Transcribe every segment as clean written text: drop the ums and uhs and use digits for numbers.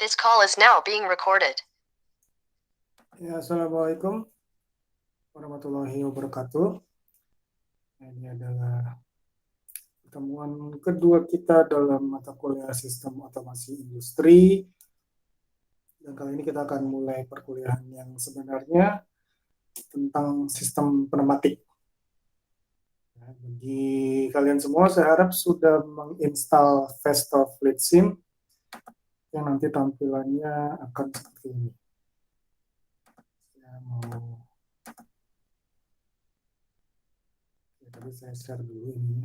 This call is now being recorded. Ya, Assalamualaikum warahmatullahi wabarakatuh. Ini adalah pertemuan kedua kita dalam mata kuliah Sistem Otomasi Industri. Dan kali ini kita akan mulai perkuliahan yang sebenarnya tentang sistem pneumatik. Ya, bagi kalian semua, saya harap sudah menginstal Festo Fleet Sim yang nanti tampilannya akan seperti ini. Saya mau tadi saya share dulu ini.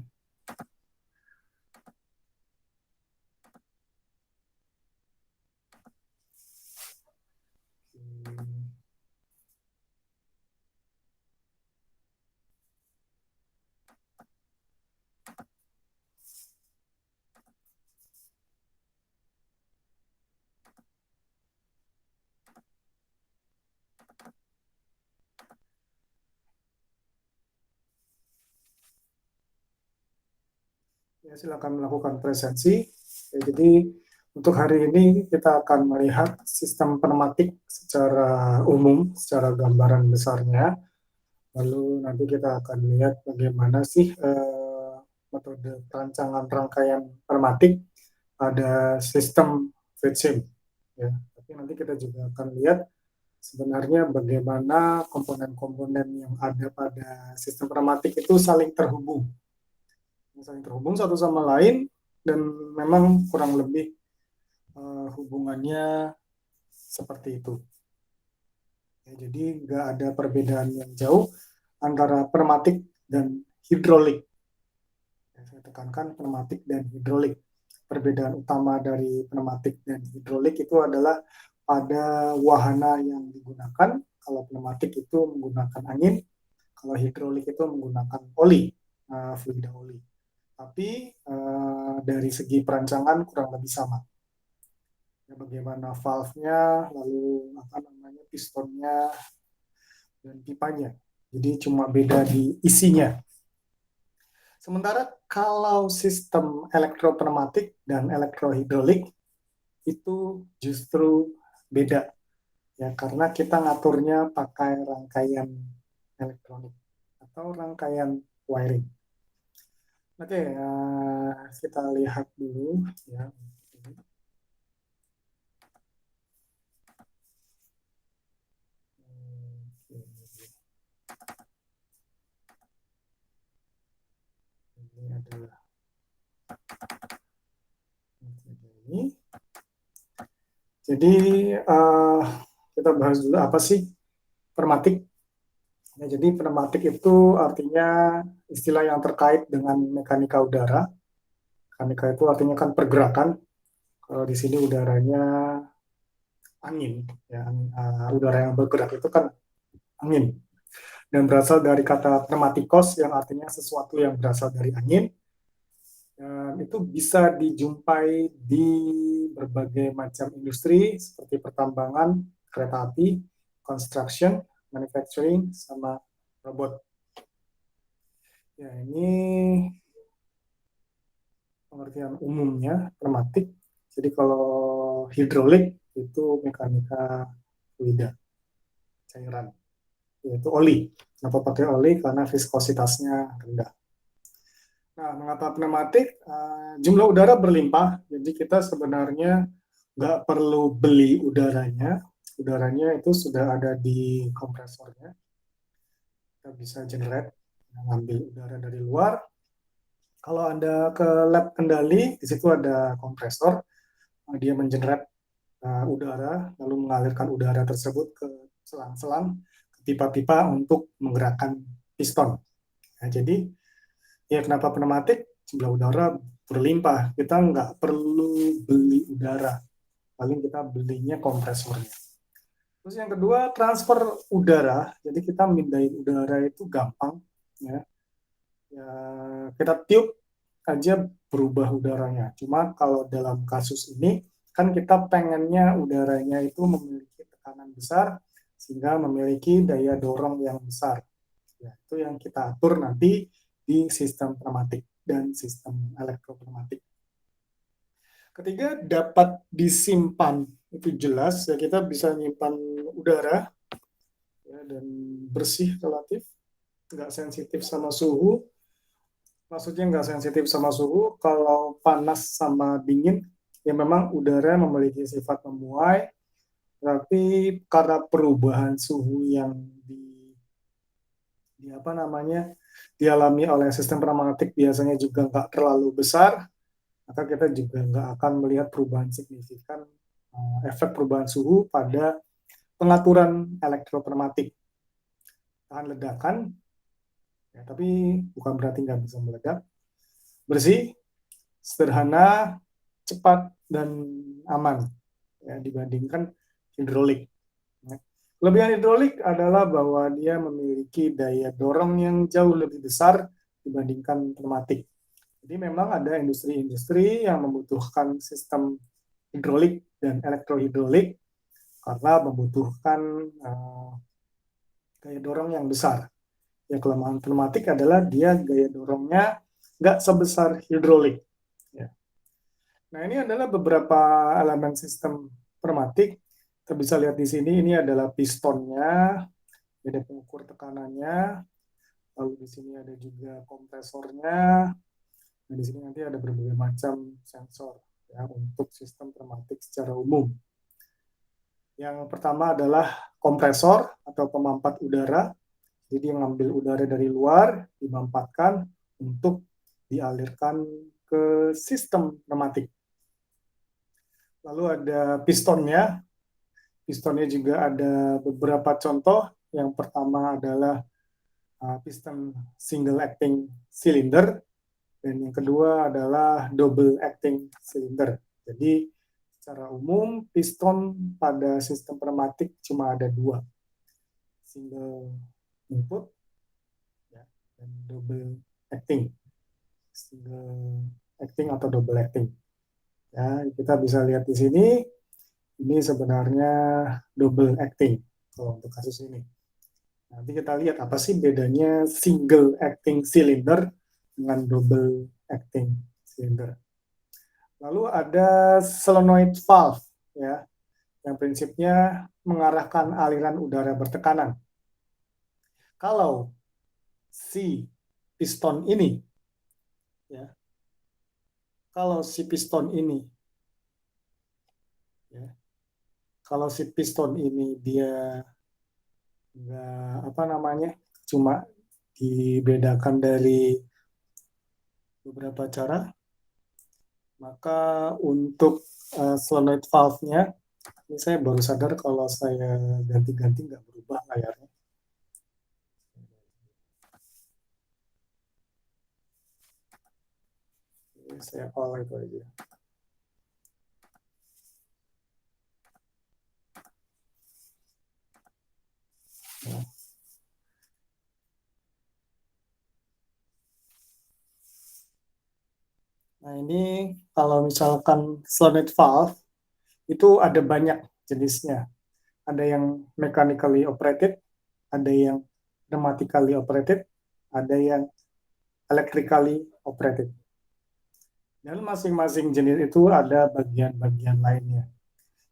Ya, silakan melakukan presensi. Ya, jadi untuk hari ini kita akan melihat sistem pneumatik secara umum, secara gambaran besarnya. Lalu nanti kita akan lihat bagaimana sih metode perancangan rangkaian pneumatik pada sistem FreeSim. Ya, tapi nanti kita juga akan lihat sebenarnya bagaimana komponen-komponen yang ada pada sistem pneumatik itu saling terhubung satu sama lain, dan memang kurang lebih hubungannya seperti itu. Ya, jadi nggak ada perbedaan yang jauh antara pneumatik dan hidrolik. Ya, saya tekankan pneumatik dan hidrolik. Perbedaan utama dari pneumatik dan hidrolik itu adalah pada wahana yang digunakan. Kalau pneumatik itu menggunakan angin, kalau hidrolik itu menggunakan oli, fluida oli. Tapi dari segi perancangan kurang lebih sama. Ya, bagaimana valve-nya, lalu pistonnya dan pipanya. Jadi cuma beda di isinya. Sementara kalau sistem elektropneumatik dan elektrohidrolik itu justru beda. Ya, karena kita ngaturnya pakai rangkaian elektronik atau rangkaian wiring. Oke, kita lihat dulu ya. Ini adalah ini. Jadi kita bahas dulu apa sih pneumatik. Ya, jadi pneumatik itu artinya istilah yang terkait dengan mekanika udara. Mekanika itu artinya kan pergerakan. Kalau di sini udaranya angin, ya, udara yang bergerak itu kan angin. Dan berasal dari kata pneumatikos yang artinya sesuatu yang berasal dari angin. Dan itu bisa dijumpai di berbagai macam industri seperti pertambangan, kereta api, construction, manufacturing, sama robot. Ya, ini pengertian umumnya pneumatik. Jadi kalau hidrolik itu mekanika fluida, cairan, yaitu oli. Kenapa pakai oli? Karena viskositasnya rendah. Nah, mengapa pneumatik? Jumlah udara berlimpah, jadi kita sebenarnya nggak perlu beli udaranya. Udaranya itu sudah ada di kompresornya. Kita bisa generate, ngambil udara dari luar. Kalau Anda ke lab kendali, di situ ada kompresor. Dia mengenerate udara, lalu mengalirkan udara tersebut ke selang-selang, ke pipa-pipa untuk menggerakkan piston. Nah, jadi, ya kenapa pneumatik? Jumlah udara berlimpah. Kita nggak perlu beli udara. Paling kita belinya kompresornya. Terus yang kedua, transfer udara. Jadi kita mindahin udara itu gampang. Ya, kita tiup aja berubah udaranya. Cuma kalau dalam kasus ini, kan kita pengennya udaranya itu memiliki tekanan besar, sehingga memiliki daya dorong yang besar. Ya, itu yang kita atur nanti di sistem pneumatik dan sistem elektropneumatik. Ketiga, dapat disimpan itu jelas ya, kita bisa nyimpan udara ya, dan bersih relatif, nggak sensitif sama suhu. Maksudnya nggak sensitif sama suhu, kalau panas sama dingin, ya memang udara memiliki sifat memuai, tapi karena perubahan suhu yang di apa namanya dialami oleh sistem pneumatik biasanya juga nggak terlalu besar, maka kita juga nggak akan melihat perubahan signifikan, efek perubahan suhu pada pengaturan elektropneumatik. Tahan ledakan, ya, tapi bukan berarti nggak bisa meledak. Bersih, sederhana, cepat, dan aman ya, dibandingkan hidrolik. Ya. Kelebihan hidrolik adalah bahwa dia memiliki daya dorong yang jauh lebih besar dibandingkan pneumatik. Jadi memang ada industri-industri yang membutuhkan sistem hidrolik dan elektrohidrolik karena membutuhkan gaya dorong yang besar. Ya, kelemahan pneumatik adalah dia gaya dorongnya nggak sebesar hidrolik. Ya. Nah, ini adalah beberapa elemen sistem pneumatik. Kita bisa lihat di sini, ini adalah pistonnya, ada pengukur tekanannya, lalu di sini ada juga kompresornya, nah di sini nanti ada berbagai macam sensor ya untuk sistem pneumatik secara umum. Yang pertama adalah kompresor atau pemampat udara. Jadi dia ngambil udara dari luar, dimampatkan untuk dialirkan ke sistem pneumatik. Lalu ada pistonnya. Pistonnya juga ada beberapa contoh. Yang pertama adalah piston single acting cylinder, dan yang kedua adalah double acting cylinder. Jadi secara umum piston pada sistem pneumatik cuma ada dua, single input ya, dan double acting, single acting atau double acting. Ya, kita bisa lihat di sini, ini sebenarnya double acting kalau untuk kasus ini. Nanti kita lihat apa sih bedanya single acting cylinder dengan double acting cylinder. Lalu ada solenoid valve ya, yang prinsipnya mengarahkan aliran udara bertekanan. Kalau si piston ini ya, kalau si piston ini ya, kalau si piston ini dia nggak apa namanya, cuma dibedakan dari beberapa cara, maka untuk solenoid valve-nya, ini saya baru sadar kalau saya ganti-ganti nggak berubah layarnya. Ini saya all itu aja. Nah, ini kalau misalkan solenoid valve itu ada banyak jenisnya. Ada yang mechanically operated, ada yang pneumatically operated, ada yang electrically operated. Dan masing-masing jenis itu ada bagian-bagian lainnya.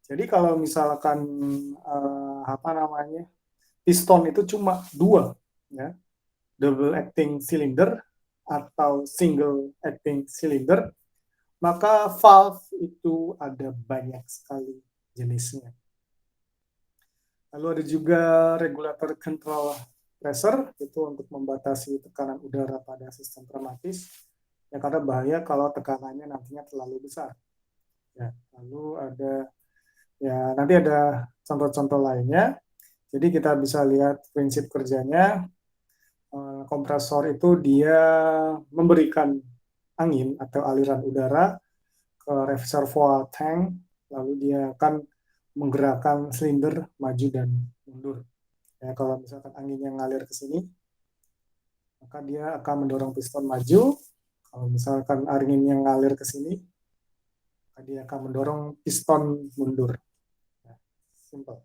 Jadi kalau misalkan apa namanya, piston itu cuma dua, ya, double acting cylinder atau single acting cylinder, maka valve itu ada banyak sekali jenisnya. Lalu ada juga regulator control pressure, itu untuk membatasi tekanan udara pada sistem pneumatis, ya, karena bahaya kalau tekanannya nantinya terlalu besar. Ya, lalu ada ya nanti ada contoh-contoh lainnya. Jadi kita bisa lihat prinsip kerjanya. Kompresor itu dia memberikan angin atau aliran udara ke reservoir tank, lalu dia akan menggerakkan silinder maju dan mundur. Ya, kalau misalkan anginnya ngalir ke sini, maka dia akan mendorong piston maju. Kalau misalkan anginnya ngalir ke sini, maka dia akan mendorong piston mundur. Ya, simple.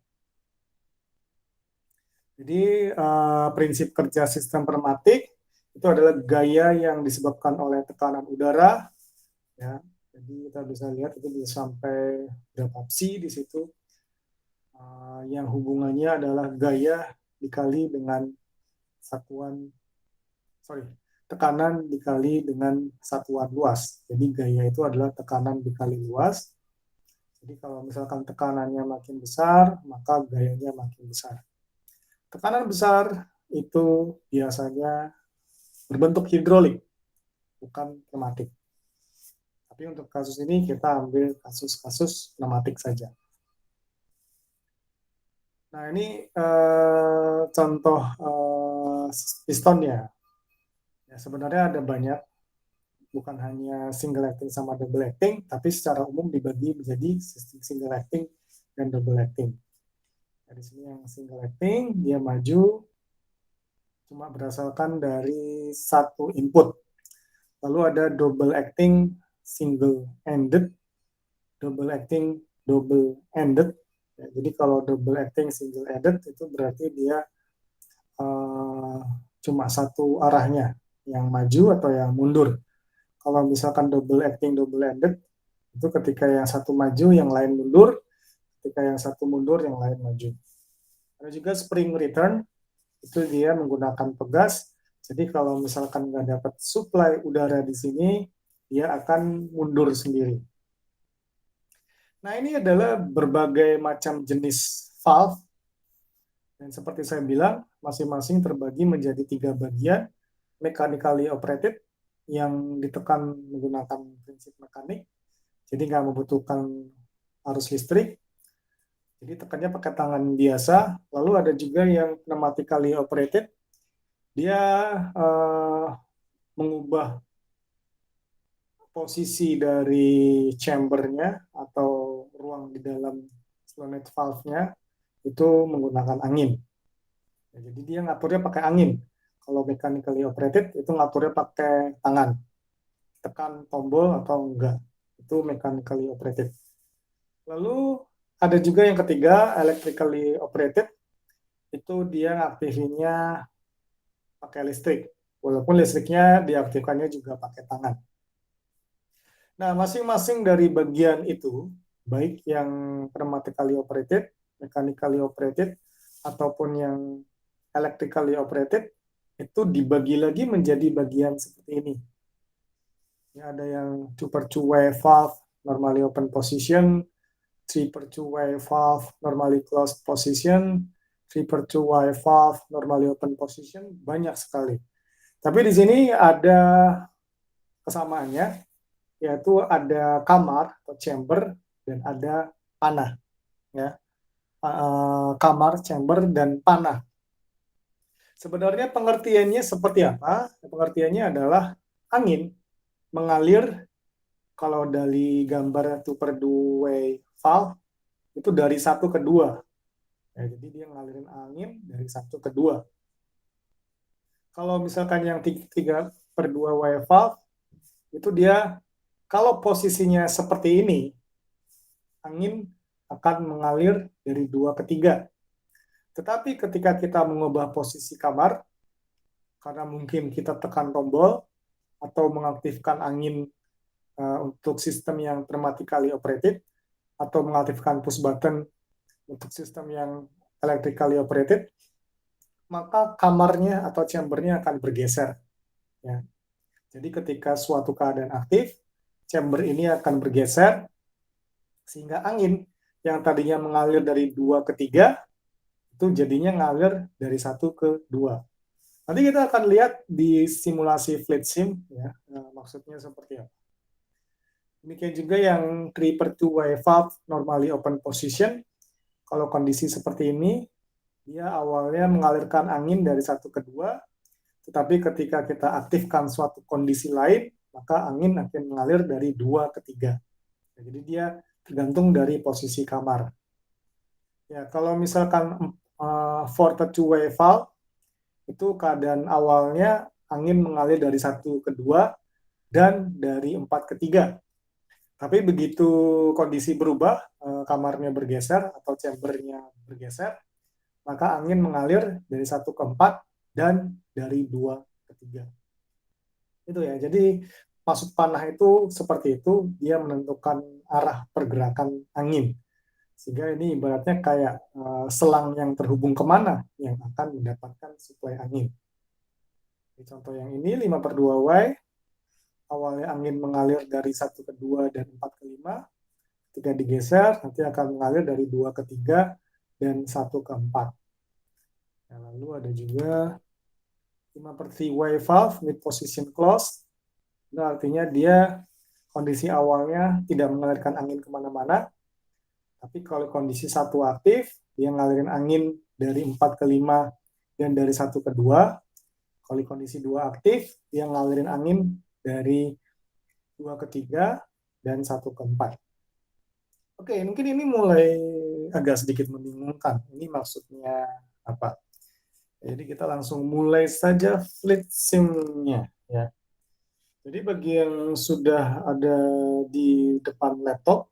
Jadi prinsip kerja sistem pneumatik itu adalah gaya yang disebabkan oleh tekanan udara, ya, Jadi kita bisa lihat itu bisa sampai berapa psi di situ. Yang hubungannya adalah gaya dikali dengan tekanan dikali dengan satuan luas. Jadi gaya itu adalah tekanan dikali luas. Jadi kalau misalkan tekanannya makin besar, maka gayanya makin besar. Tekanan besar itu biasanya berbentuk hidrolik, bukan pneumatik. Tapi untuk kasus ini kita ambil kasus-kasus pneumatik saja. Nah ini contoh pistonnya. Ya, sebenarnya ada banyak, bukan hanya single acting sama double acting, tapi secara umum dibagi menjadi sistem single acting dan double acting. Nah, di sini yang single acting dia maju cuma berdasarkan dari satu input. Lalu ada double acting single ended, double acting double ended. Ya, jadi kalau double acting single ended itu berarti dia cuma satu arahnya, yang maju atau yang mundur. Kalau misalkan double acting double ended itu ketika yang satu maju yang lain mundur, ketika yang satu mundur yang lain maju. Ada juga spring return, itu dia menggunakan pegas. Jadi kalau misalkan nggak dapat supply udara di sini, dia akan mundur sendiri. Nah ini adalah berbagai macam jenis valve. Dan seperti saya bilang, masing-masing terbagi menjadi 3 bagian. Mechanically operated, yang ditekan menggunakan prinsip mekanik, jadi nggak membutuhkan arus listrik, jadi tekannya pakai tangan biasa. Lalu ada juga yang pneumatically operated, dia mengubah posisi dari chambernya atau ruang di dalam Slonet valve-nya itu menggunakan angin. Ya, jadi dia ngaturnya pakai angin. Kalau mechanically operated itu ngaturnya pakai tangan, tekan tombol atau enggak, itu mechanically operated. Lalu ada juga yang ketiga, electrically operated, itu dia ngaktifinnya pakai listrik, walaupun listriknya diaktifkannya juga pakai tangan. Nah, masing-masing dari bagian itu, baik yang pneumatically operated, mechanically operated, ataupun yang electrically operated, itu dibagi lagi menjadi bagian seperti ini. Ya, ada yang 2/2-way valve, normally open position, 3/2-way valve, normally closed position, 3/2-way valve, normally open position, banyak sekali. Tapi di sini ada kesamaannya, yaitu ada kamar atau chamber dan ada panah. Ya. Kamar, chamber, dan panah. Sebenarnya pengertiannya seperti apa? Pengertiannya adalah angin mengalir, kalau dari gambar 2/2-way valve, itu dari 1 ke 2. Ya, jadi dia ngalirin angin dari 1 ke 2. Kalau misalkan yang 3/2-way valve, itu dia kalau posisinya seperti ini, angin akan mengalir dari 2 ke 3. Tetapi ketika kita mengubah posisi kamar, karena mungkin kita tekan tombol atau mengaktifkan angin untuk sistem yang pneumatically operated, atau mengaktifkan push button untuk sistem yang electrically operated, maka kamarnya atau chambernya akan bergeser. Ya. Jadi ketika suatu keadaan aktif, chamber ini akan bergeser, sehingga angin yang tadinya mengalir dari 2 ke 3, itu jadinya ngalir dari 1 ke 2. Nanti kita akan lihat di simulasi flight sim, ya, maksudnya seperti apa. Demikian juga yang 3/2-way valve, normally open position. Kalau kondisi seperti ini, dia awalnya mengalirkan angin dari 1 ke 2, tetapi ketika kita aktifkan suatu kondisi lain, maka angin akan mengalir dari 2 ke 3. Jadi dia tergantung dari posisi kamar. Ya, kalau misalkan 4/2-way valve, itu keadaan awalnya angin mengalir dari 1 ke 2 dan dari 4 ke 3. Tapi begitu kondisi berubah, kamarnya bergeser atau chambernya bergeser, maka angin mengalir dari 1 ke 4 dan dari 2 ke 3. Itu ya. Jadi maksud panah itu seperti itu, dia menentukan arah pergerakan angin. Sehingga ini ibaratnya kayak selang yang terhubung kemana yang akan mendapatkan suplai angin. Di contoh yang ini 5/2Y, awalnya angin mengalir dari 1 ke 2 dan 4 ke 5. Ketika digeser, nanti akan mengalir dari 2 ke 3 dan 1 ke 4. Nah, lalu ada juga 5/3Y valve mid position closed. Itu artinya dia kondisi awalnya tidak mengalirkan angin kemana-mana, tapi kalau kondisi 1 aktif, dia ngalirin angin dari 4 ke 5 dan dari 1 ke 2. Kalau kondisi 2 aktif, dia ngalirin angin dari 2 ke 3 dan 1 ke 4. Oke, mungkin ini mulai agak sedikit membingungkan. Ini maksudnya apa? Jadi kita langsung mulai saja fleet sim-nya, ya. Jadi bagi yang sudah ada di depan laptop,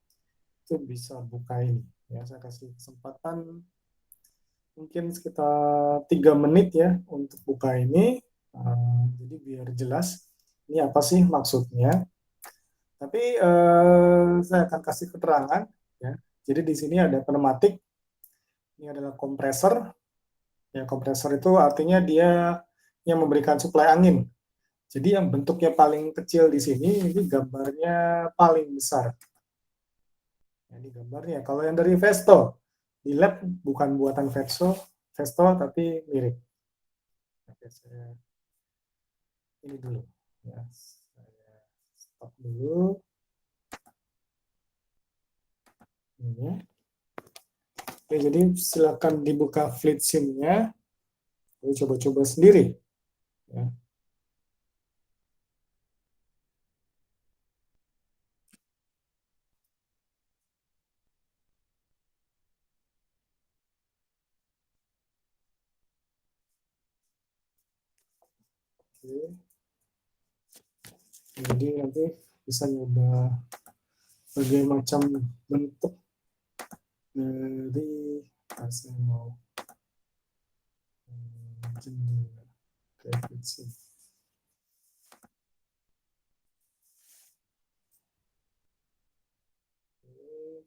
itu bisa buka ini. Ya, saya kasih kesempatan mungkin sekitar 3 menit ya untuk buka ini. Jadi biar jelas ini apa sih maksudnya. Tapi saya akan kasih keterangan ya. Jadi di sini ada pneumatik. Ini adalah kompresor. Ya, kompresor itu artinya dia yang memberikan suplai angin. Jadi yang bentuknya paling kecil di sini ini gambarnya paling besar. Ini gambarnya. Kalau yang dari Vesto di lab bukan buatan Vesto tapi mirip. Oke, saya ini dulu. Ya, saya stop dulu. Ini. Oke, jadi silakan dibuka fleet sim-nya. Lalu coba-coba sendiri. Ya. Oke. Jadi nanti bisa nyoba berbagai macam bentuk dari saya mau jendela. Oke, fleet sim.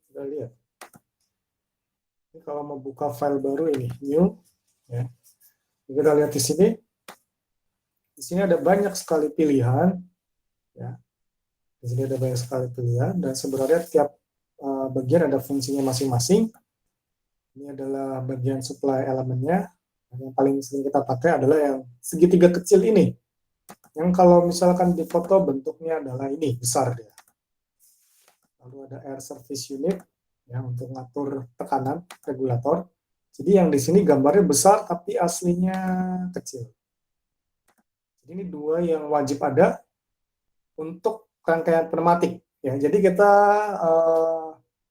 Kita lihat. Ini kalau mau buka file baru ini new, ya. Kita lihat di sini. Di sini ada banyak sekali pilihan, ya. Di sini ada banyak sekali pilihan dan sebenarnya tiap bagian ada fungsinya masing-masing. Ini adalah bagian supply elemennya. Yang paling sering kita pakai adalah yang segitiga kecil ini. Yang kalau misalkan di foto bentuknya adalah ini, besar dia. Lalu ada air service unit ya untuk ngatur tekanan regulator. Jadi yang di sini gambarnya besar tapi aslinya kecil. Jadi ini dua yang wajib ada untuk rangkaian pneumatik. Ya, jadi kita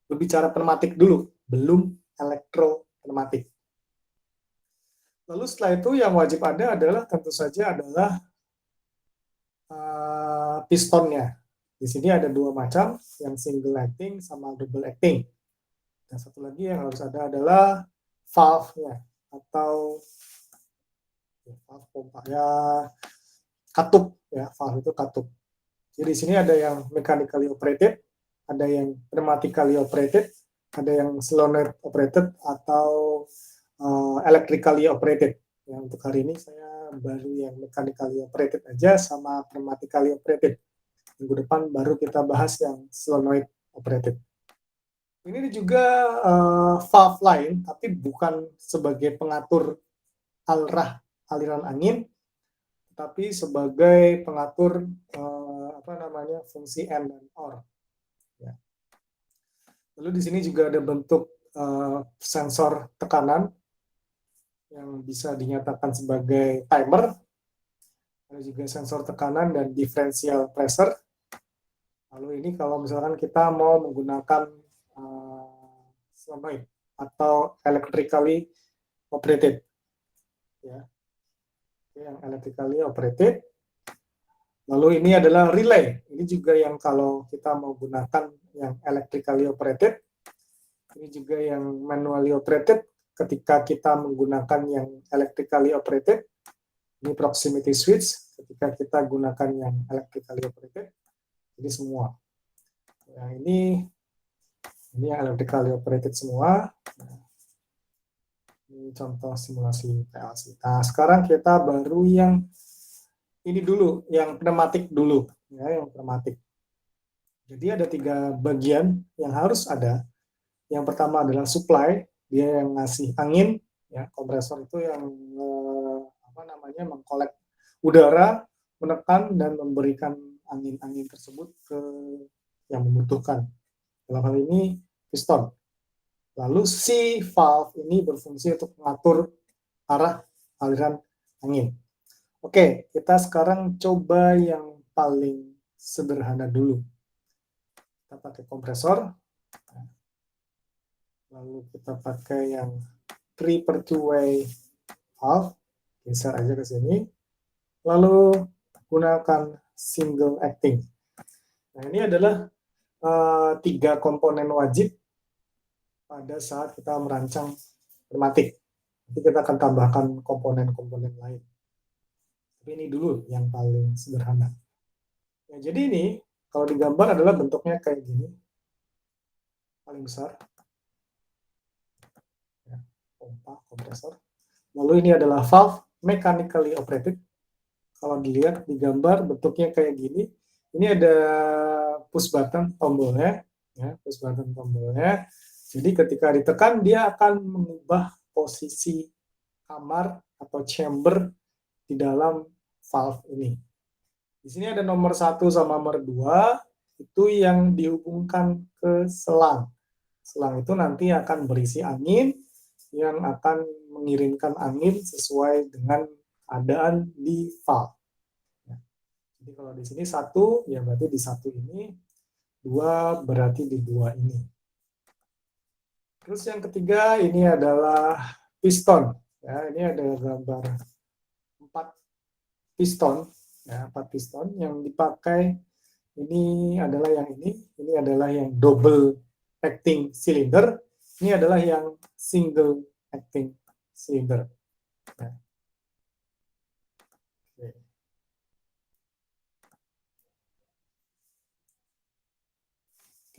berbicara pneumatik dulu, belum elektropneumatik. Lalu setelah itu yang wajib ada adalah tentu saja adalah pistonnya. Di sini ada dua macam, yang single acting sama double acting. Dan satu lagi yang harus ada adalah valve-nya atau valve pompa ya, katup ya, valve itu katup. Jadi di sini ada yang mechanically operated, ada yang pneumatically operated, ada yang solenoid operated atau electrically operated. Ya, untuk hari ini saya baru yang mechanically operated aja sama pneumatically operated. Minggu depan baru kita bahas yang solenoid operated. Ini juga valve lain, tapi bukan sebagai pengatur arah aliran angin, tapi sebagai pengatur fungsi N dan OR. Ya. Lalu di sini juga ada bentuk sensor tekanan yang bisa dinyatakan sebagai timer. Ada juga sensor tekanan dan differential pressure. Lalu ini kalau misalkan kita mau menggunakan solenoid atau electrically operated. Ya. Yang electrically operated. Lalu ini adalah relay. Ini juga yang kalau kita mau gunakan yang electrically operated. Ini juga yang manually operated. Ketika kita menggunakan yang electrically operated, ini proximity switch. Ketika kita gunakan yang electrically operated, Jadi semua. Yang ini yang electrically operated semua. Ini contoh simulasi PLC. Nah, sekarang kita baru yang ini dulu, yang pneumatik dulu, ya, yang pneumatik. Jadi ada 3 bagian yang harus ada. Yang pertama adalah supply, dia yang ngasih angin, ya, kompresor itu yang mengkolek udara, menekan dan memberikan angin-angin tersebut ke yang membutuhkan. Dalam hal ini piston. Lalu si valve ini berfungsi untuk mengatur arah aliran angin. Oke, kita sekarang coba yang paling sederhana dulu. Kita pakai kompresor. Lalu kita pakai yang 3/2-way valve. Geser aja ke sini. Lalu gunakan single acting. Nah, ini adalah 3 komponen wajib pada saat kita merancang pneumatik. Nanti kita akan tambahkan komponen-komponen lain. Tapi ini dulu yang paling sederhana. Ya, jadi ini kalau digambar adalah bentuknya kayak gini. Paling besar. Ya, pompa, kompresor. Lalu ini adalah valve mechanically operated. Kalau dilihat di gambar bentuknya kayak gini. Ini ada push button tombolnya. Ya, push button tombolnya. Jadi ketika ditekan, dia akan mengubah posisi kamar atau chamber di dalam valve ini. Di sini ada nomor 1 sama nomor 2, itu yang dihubungkan ke selang. Selang itu nanti akan berisi angin, yang akan mengirimkan angin sesuai dengan keadaan di valve. Jadi kalau di sini 1, ya berarti di 1 ini, 2 berarti di 2 ini. Terus yang ketiga ini adalah piston. Ya, ini ada gambar 4 piston, ya, 4 piston yang dipakai. Ini adalah yang ini adalah yang double acting cylinder, ini adalah yang single acting cylinder. Ya.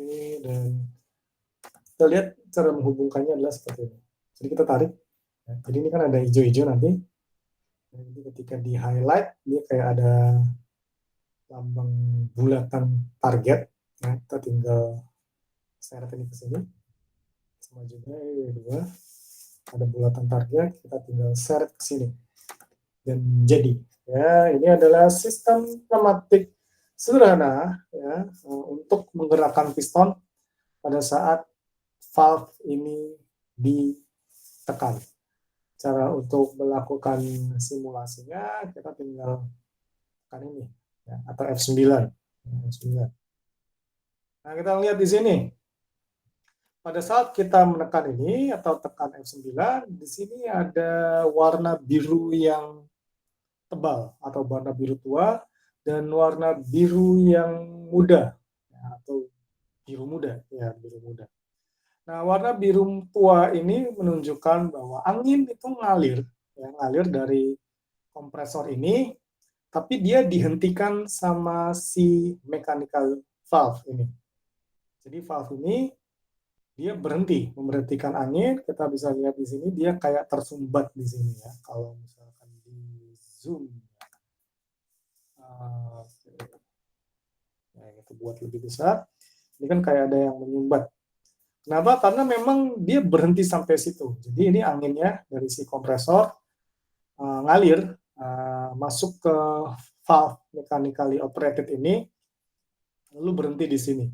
Oke, dan kita lihat cara menghubungkannya adalah seperti ini. Jadi kita tarik. Ya, jadi ini kan ada hijau-hijau nanti. Jadi ketika di highlight, dia kayak ada lambang bulatan target. Ya, kita tinggal seret ini ke sini. Sama juga dua. Ada bulatan target, kita tinggal seret ke sini. Dan jadi, ya ini adalah sistem pneumatik sederhana ya untuk menggerakkan piston pada saat valve ini ditekan. Cara untuk melakukan simulasinya kita tinggal tekan ini ya, atau F9. Nah, kita lihat di sini. Pada saat kita menekan ini atau tekan F9, di sini ada warna biru yang tebal atau warna biru tua dan warna biru yang muda ya, atau biru muda ya, biru muda. Nah, warna biru tua ini menunjukkan bahwa angin itu ngalir, ya, ngalir dari kompresor ini, tapi dia dihentikan sama si mechanical valve ini. Jadi valve ini dia memberhentikan angin. Kita bisa lihat di sini dia kayak tersumbat di sini ya. Kalau misalkan di zoom, nah, itu buat lebih besar. Ini kan kayak ada yang menyumbat. Kenapa? Karena memang dia berhenti sampai situ. Jadi ini anginnya dari si kompresor ngalir masuk ke valve mechanically operated ini, lalu berhenti di sini.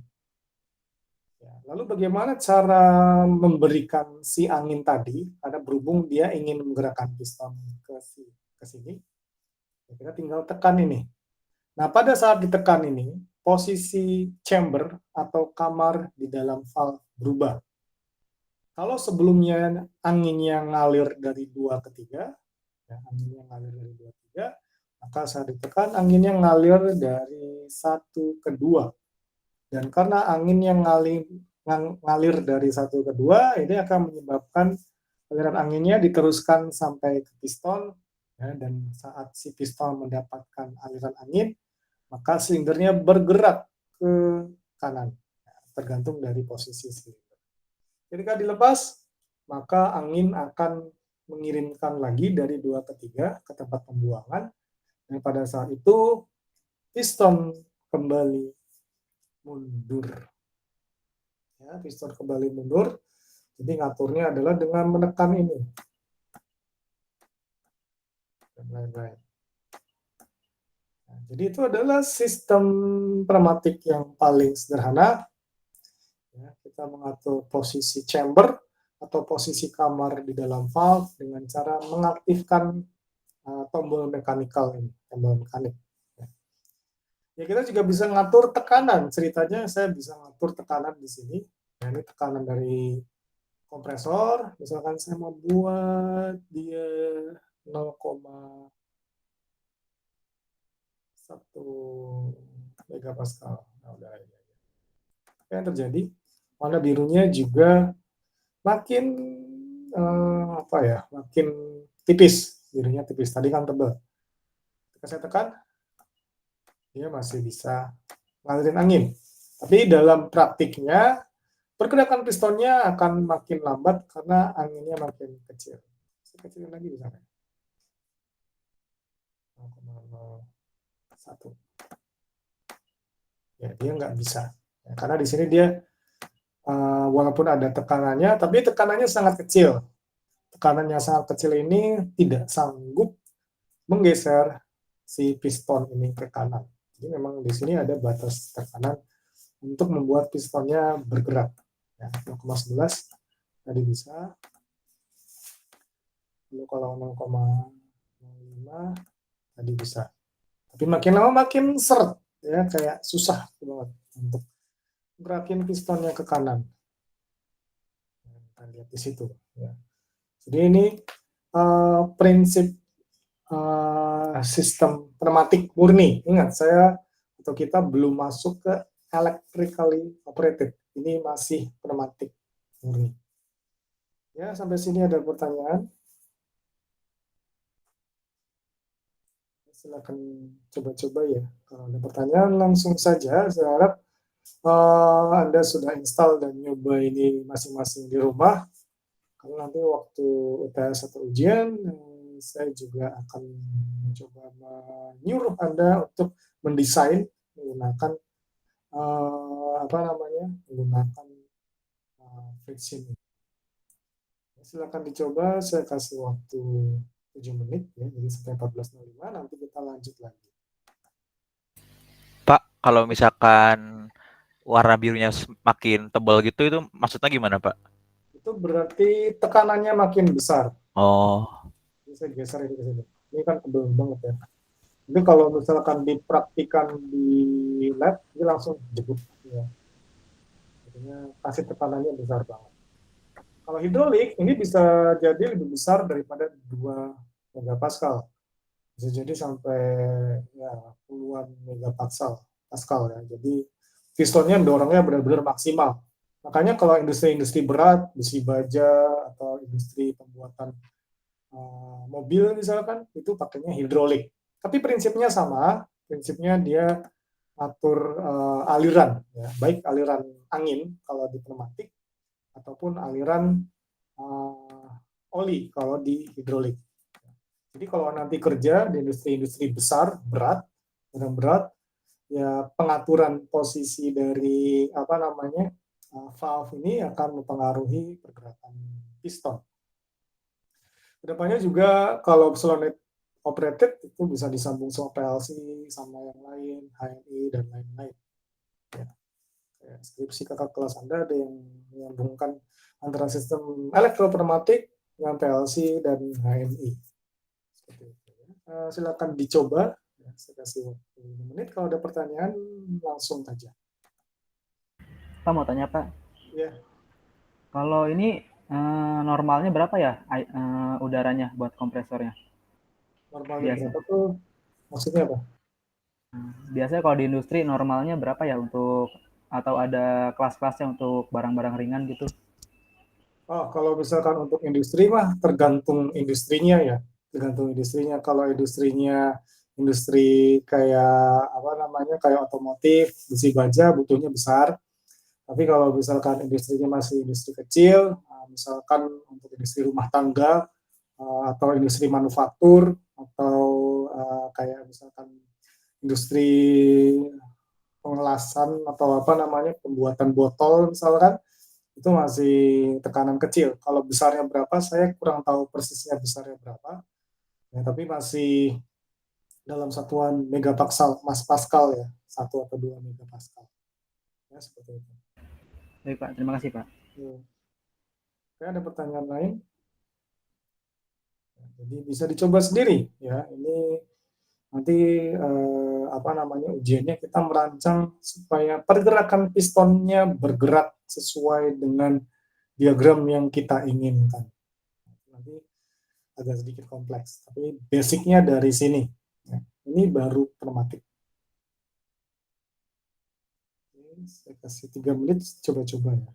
Ya, lalu bagaimana cara memberikan si angin tadi? Karena berhubung dia ingin menggerakkan piston ke sini, ya kita tinggal tekan ini. Nah, pada saat ditekan ini, posisi chamber atau kamar di dalam valve berubah. Kalau sebelumnya angin yang ngalir dari 2 ke 3, ya, angin yang ngalir dari 2 ke 3, maka saat ditekan anginnya ngalir dari 1 ke 2. Dan karena angin yang ngalir dari 1 ke 2, ini akan menyebabkan aliran anginnya diteruskan sampai ke piston, ya, dan saat si piston mendapatkan aliran angin, maka silindernya bergerak ke kanan, tergantung dari posisi silinder. Ketika dilepas, maka angin akan mengirimkan lagi dari 2 ke 3 ke tempat pembuangan, dan pada saat itu piston kembali mundur. Ya, piston kembali mundur. Jadi ngaturnya adalah dengan menekan ini dan lain-lain. Nah, jadi itu adalah sistem pneumatik yang paling sederhana. Ya, kita mengatur posisi chamber atau posisi kamar di dalam valve dengan cara mengaktifkan tombol mekanikal ini, tombol mekanik. Ya, kita juga bisa ngatur tekanan. Ceritanya saya bisa ngatur tekanan di sini. Nah, ini tekanan dari kompresor. Misalkan saya mau buat dia 0,1 megapascal. Nah, udah ini. Apa yang terjadi? Warna birunya juga makin makin tipis. Birunya tipis. Tadi kan tebal. Ketika saya tekan, dia masih bisa ngalirin angin. Tapi dalam praktiknya, pergerakan pistonnya akan makin lambat karena anginnya makin kecil. Saya kecilin lagi bisa nggak? 0,01. Ya, dia nggak bisa. Ya, karena di sini dia walaupun ada tekanannya, tapi tekanannya sangat kecil. Tekanan yang sangat kecil ini tidak sanggup menggeser si piston ini ke kanan. Jadi memang di sini ada batas tekanan untuk membuat pistonnya bergerak. Ya, 0,11 tadi bisa. Lalu kalau 0,05 tadi bisa. Tapi makin lama makin seret, ya kayak susah banget untuk gerakin pistonnya ke kanan. Kita lihat di situ. Ya. Jadi ini prinsip sistem pneumatik murni. Ingat, saya atau kita belum masuk ke electrically operated. Ini masih pneumatik murni. Ya, sampai sini ada pertanyaan. Silakan coba-coba ya. Kalau ada pertanyaan langsung saja. Saya harap Anda sudah install dan nyoba ini masing-masing di rumah. Karena nanti waktu UTS atau ujian, saya juga akan mencoba menyuruh Anda untuk mendesain menggunakan menggunakan friction. Silakan dicoba. Saya kasih waktu 7 menit ya, jadi sampai 14.05 nanti kita lanjut lagi. Pak, kalau misalkan warna birunya makin tebal gitu, itu maksudnya gimana, Pak? Itu berarti tekanannya makin besar. Oh. Bisa geser ini ke sini. Ini kan tebal banget ya. Jadi kalau misalkan dipraktikan di lab, ini langsung jebuk. Ya. Jadinya kasih tekanannya besar banget. Kalau hidrolik, ini bisa jadi lebih besar daripada 2 megapascal. Bisa jadi sampai ya, puluhan megapascal ya. Jadi pistonnya dorongnya benar-benar maksimal. Makanya kalau industri-industri berat, besi baja atau industri pembuatan mobil misalkan, itu pakainya hidrolik. Tapi prinsipnya sama, prinsipnya dia atur aliran, ya, baik aliran angin kalau di pneumatik ataupun aliran oli kalau di hidrolik. Jadi kalau nanti kerja di industri-industri besar, berat, ya pengaturan posisi dari valve ini akan mempengaruhi pergerakan piston. Kedepannya juga kalau solenoid operated itu bisa disambung sama PLC, sama yang lain, HMI dan lain-lain. Ya. Skripsi kakak kelas Anda ada yang menyambungkan antara sistem elektropneumatik dengan PLC dan HMI. Seperti itu, ya. Silakan dicoba. Ya, saya kasih waktu 5 menit. Kalau ada pertanyaan langsung saja. Pak mau tanya Pak. Ya. Kalau ini normalnya berapa ya udaranya buat kompresornya? Normalnya berapa tuh? Maksudnya apa? Biasanya kalau di industri normalnya berapa ya untuk, atau ada kelas-kelasnya untuk barang-barang ringan gitu? Oh, kalau misalkan untuk industri mah tergantung industrinya ya. Tergantung industrinya. Kalau industrinya industri kayak apa namanya kayak otomotif, besi baja butuhnya besar. Tapi kalau misalkan industrinya masih industri kecil, misalkan untuk industri rumah tangga atau industri manufaktur atau kayak misalkan industri pengelasan atau apa namanya pembuatan botol misalkan itu masih tekanan kecil. Kalau besarnya berapa saya kurang tahu persisnya besarnya berapa. Ya, tapi masih dalam satuan megapascal, mas pascal ya, 1 atau 2 megapascal. Ya, seperti itu. Baik Pak, terima kasih Pak. Ya. Oke, ada pertanyaan lain? Jadi bisa dicoba sendiri ya. Ini nanti apa namanya ujiannya kita merancang supaya pergerakan pistonnya bergerak sesuai dengan diagram yang kita inginkan. Nanti agak sedikit kompleks, tapi basicnya dari sini. Ya. Ini baru pneumatik. Saya kasih 3 menit coba-coba ya.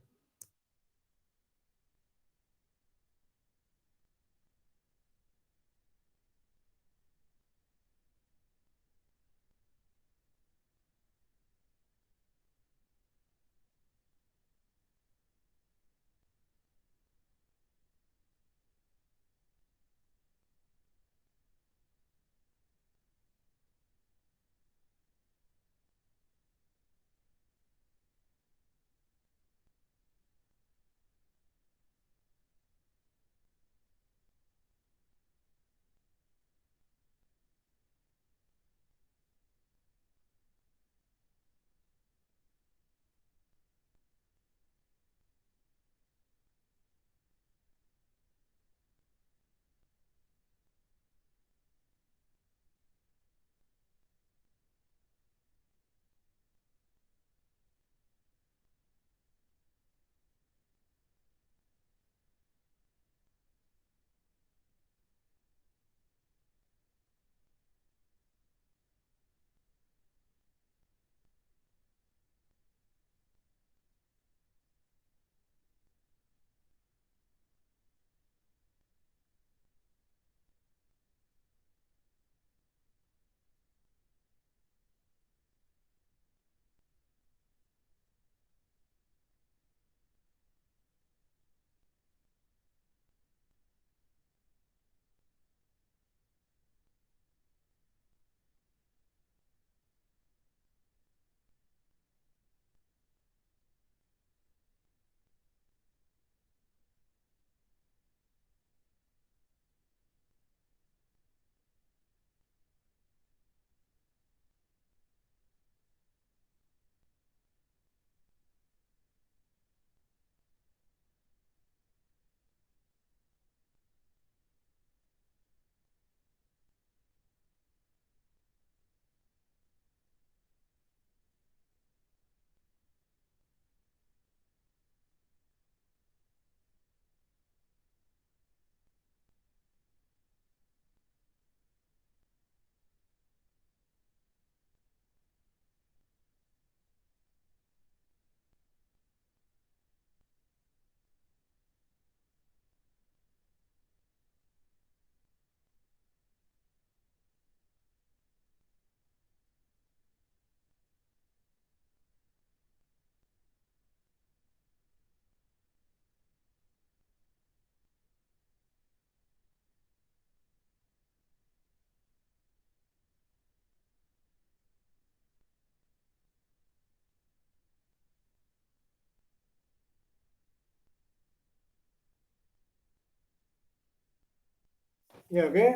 Ya, oke.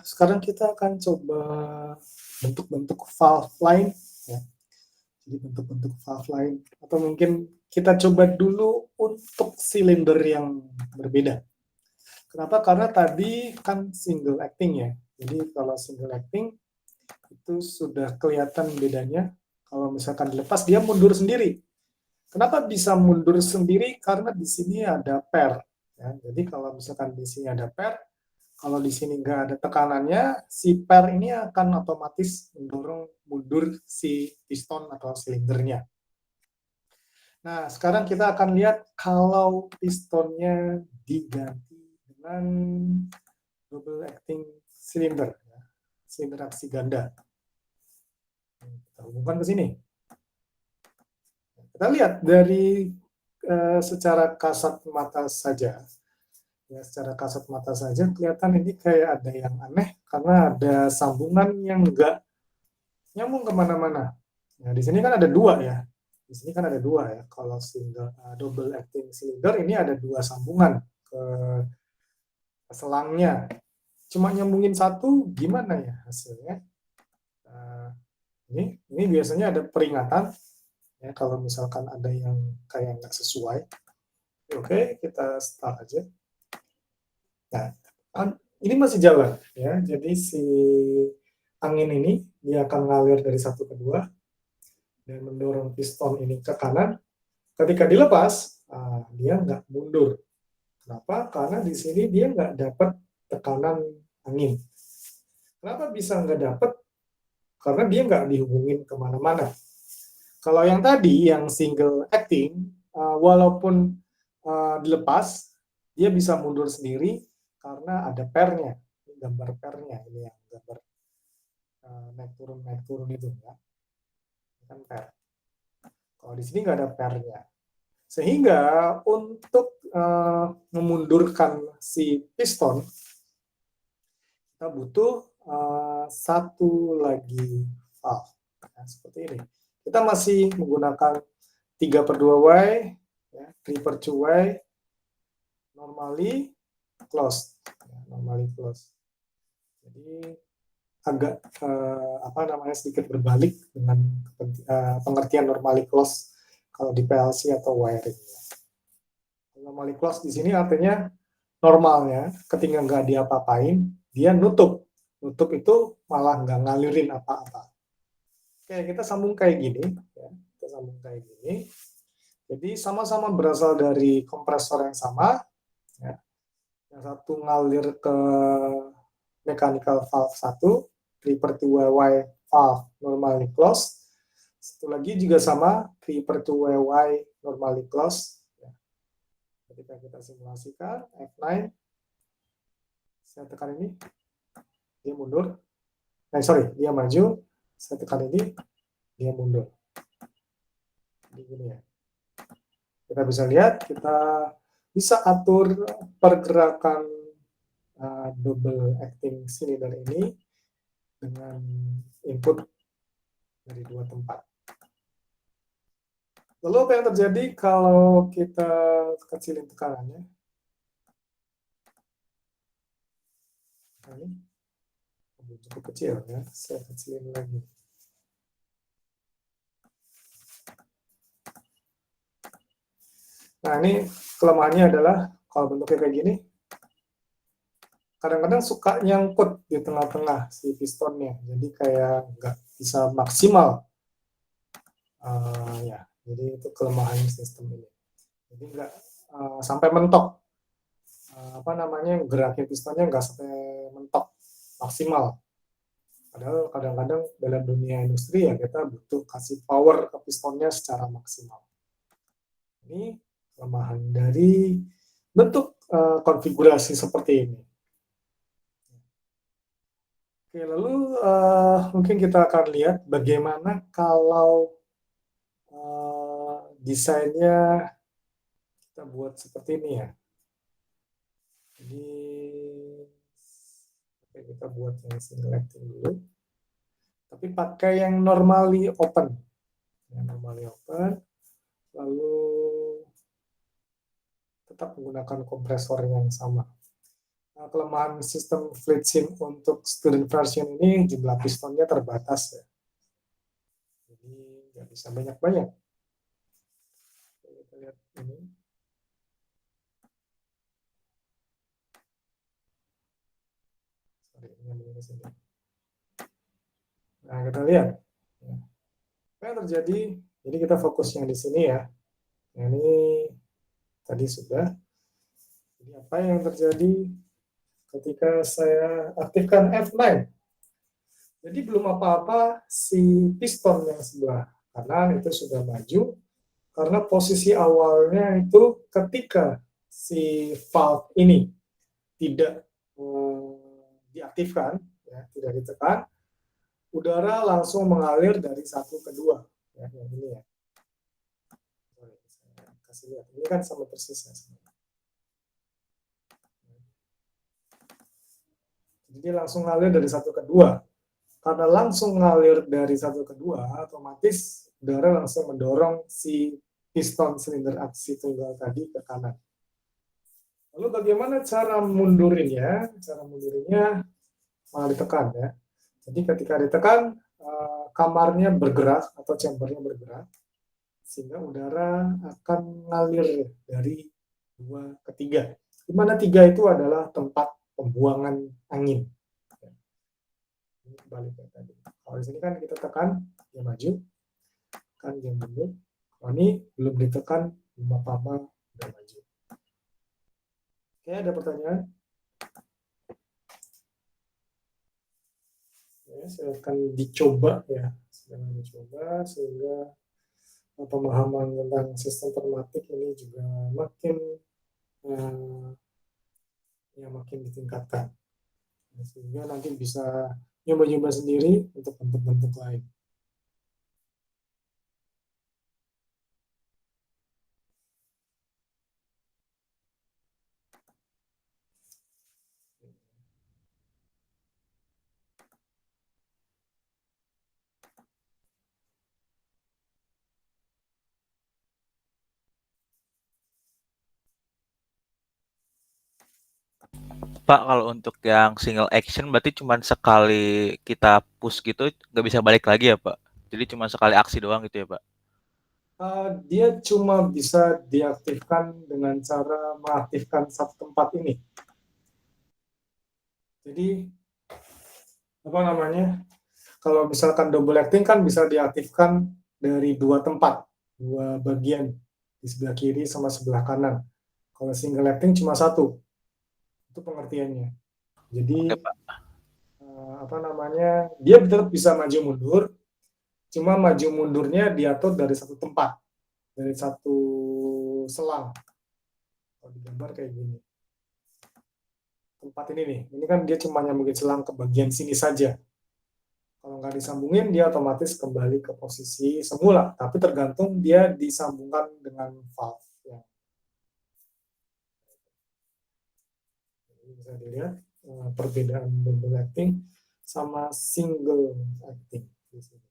Sekarang kita akan coba bentuk-bentuk valve lain. Ya. Jadi bentuk-bentuk valve lain. Atau mungkin kita coba dulu untuk silinder yang berbeda. Kenapa? Karena tadi kan single acting ya. Jadi kalau single acting itu sudah kelihatan bedanya. Kalau misalkan dilepas dia mundur sendiri. Kenapa bisa mundur sendiri? Karena di sini ada per. Ya. Jadi kalau misalkan di sini ada per, kalau di sini nggak ada tekanannya, si per ini akan otomatis mendorong mundur si piston atau silindernya. Nah, sekarang kita akan lihat kalau pistonnya diganti dengan double acting cylinder. silinder aksi ganda. Kita hubungkan ke sini. Kita lihat dari secara kasat mata saja. Ya, secara kasat mata saja kelihatan ini kayak ada yang aneh karena ada sambungan yang enggak nyambung kemana-mana. Nah, di sini kan ada dua ya. Di sini kan ada dua ya. Kalau double acting cylinder ini ada dua sambungan ke selangnya. Cuma nyambungin satu, gimana ya hasilnya? Ini biasanya ada peringatan ya kalau misalkan ada yang kayak nggak sesuai. Oke, kita start aja. Nah, ini masih jalan ya. Jadi si angin ini dia akan ngalir dari satu ke dua dan mendorong piston ini ke kanan. Ketika dilepas, dia nggak mundur. Kenapa? Karena di sini dia nggak dapat tekanan angin. Kenapa bisa nggak dapat? Karena dia nggak dihubungin kemana-mana. Kalau yang tadi, yang single acting, walaupun dilepas, dia bisa mundur sendiri karena ada pairnya. Ini gambar pairnya, ini yang gambar naik turun itu ya. Ini kan pair. Kalau di sini nggak ada pairnya. Sehingga untuk memundurkan si piston, kita butuh satu lagi valve. Nah, seperti ini. Kita masih menggunakan 3/2Y, ya, 3/2Y, normally closed. Ya, normally closed. Jadi agak sedikit berbalik dengan pengertian normally closed kalau di PLC atau wiring. Normally closed di sini artinya normalnya ketika nggak diapa-apain, dia nutup. Nutup itu malah nggak ngalirin apa-apa. Oke, kita sambung kayak gini. Ya. Kita sambung kayak gini. Jadi sama-sama berasal dari kompresor yang sama. Ya. Yang satu ngalir ke mechanical valve 1, 3/2Y valve normally closed. Satu lagi juga sama, 3/2Y normally closed. Ya. Ketika kita simulasikan, F9, saya tekan ini, dia mundur. Dia maju. Saya tekan ini, dia mundur. Jadi gini ya. Kita bisa lihat, kita bisa atur pergerakan double acting cylinder ini dengan input dari dua tempat. Lalu apa yang terjadi kalau kita kecilin tekanannya? Nah, ini cukup kecil ya, saya kecilin lagi. Nah, ini kelemahannya adalah kalau bentuknya kayak gini, kadang-kadang suka nyangkut di tengah-tengah si pistonnya, jadi kayak nggak bisa maksimal. Ya, jadi itu kelemahan sistem ini. Jadi nggak sampai mentok. Gerakin pistonnya nggak sampai mentok maksimal. Padahal kadang-kadang dalam dunia industri ya kita butuh kasih power ke pistonnya secara maksimal. Ini kelemahan dari bentuk konfigurasi seperti ini. Oke, lalu mungkin kita akan lihat bagaimana kalau desainnya kita buat seperti ini ya. Jadi kita buat yang single acting dulu. Tapi pakai yang normally open. Yang normally open. Lalu tetap menggunakan kompresor yang sama. Nah, kelemahan sistem FleetSim untuk student version ini jumlah pistonnya terbatas ya. Jadi nggak bisa banyak-banyak. Kita lihat ini. Nah, kita lihat. Apa yang terjadi? Jadi kita fokus yang di sini ya. Ini tadi sudah. Jadi apa yang terjadi ketika saya aktifkan F9? Jadi belum apa-apa si piston yang sebelah kanan itu sudah maju. Karena posisi awalnya itu ketika si valve ini tidak diaktifkan, ya, tidak ditekan, udara langsung mengalir dari satu ke dua. Ya, yang ini ya. Sorry, saya kasih lihat. Ini kan sama persis ya. Jadi dia langsung ngalir dari satu ke dua. Karena langsung ngalir dari satu ke dua, otomatis udara langsung mendorong si piston silinder aksi tunggal tadi ke kanan. Lalu bagaimana cara mundurinnya? Cara mundurinnya malah ditekan ya. Jadi ketika ditekan, kamarnya bergerak atau chambernya bergerak, sehingga udara akan ngalir dari 2 ke 3. Di mana 3 itu adalah tempat pembuangan angin. Ini kembali ke tadi. Kalau di sini kan kita tekan, dia maju, kan dia mundur. Kalau ini belum ditekan, belum apa-apa, udah maju. Oke, ada pertanyaan? Ya, saya akan dicoba ya, sedang dicoba sehingga pemahaman tentang sistem termatik ini juga makin makin ditingkatkan, sehingga nanti bisa nyoba-nyoba sendiri untuk bentuk-bentuk lain. Pak, kalau untuk yang single action berarti cuma sekali kita push gitu nggak bisa balik lagi ya, Pak? Jadi cuma sekali aksi doang gitu ya, Pak? Dia cuma bisa diaktifkan dengan cara mengaktifkan satu tempat ini. Jadi apa namanya? Kalau misalkan double acting kan bisa diaktifkan dari 2 tempat, 2 bagian, di sebelah kiri sama sebelah kanan. Kalau single acting cuma satu, itu pengertiannya. Jadi Oke, Pak. apa namanya? Dia tetap bisa maju mundur, cuma maju mundurnya diatur dari satu tempat, dari satu selang. Kalau digambar kayak gini. Tempat ini nih, ini kan dia cuma nyambungin selang ke bagian sini saja. Kalau nggak disambungin, dia otomatis kembali ke posisi semula. Tapi tergantung dia disambungkan dengan valve. Ya. Jadi bisa dilihat perbedaan double acting sama single acting di sini.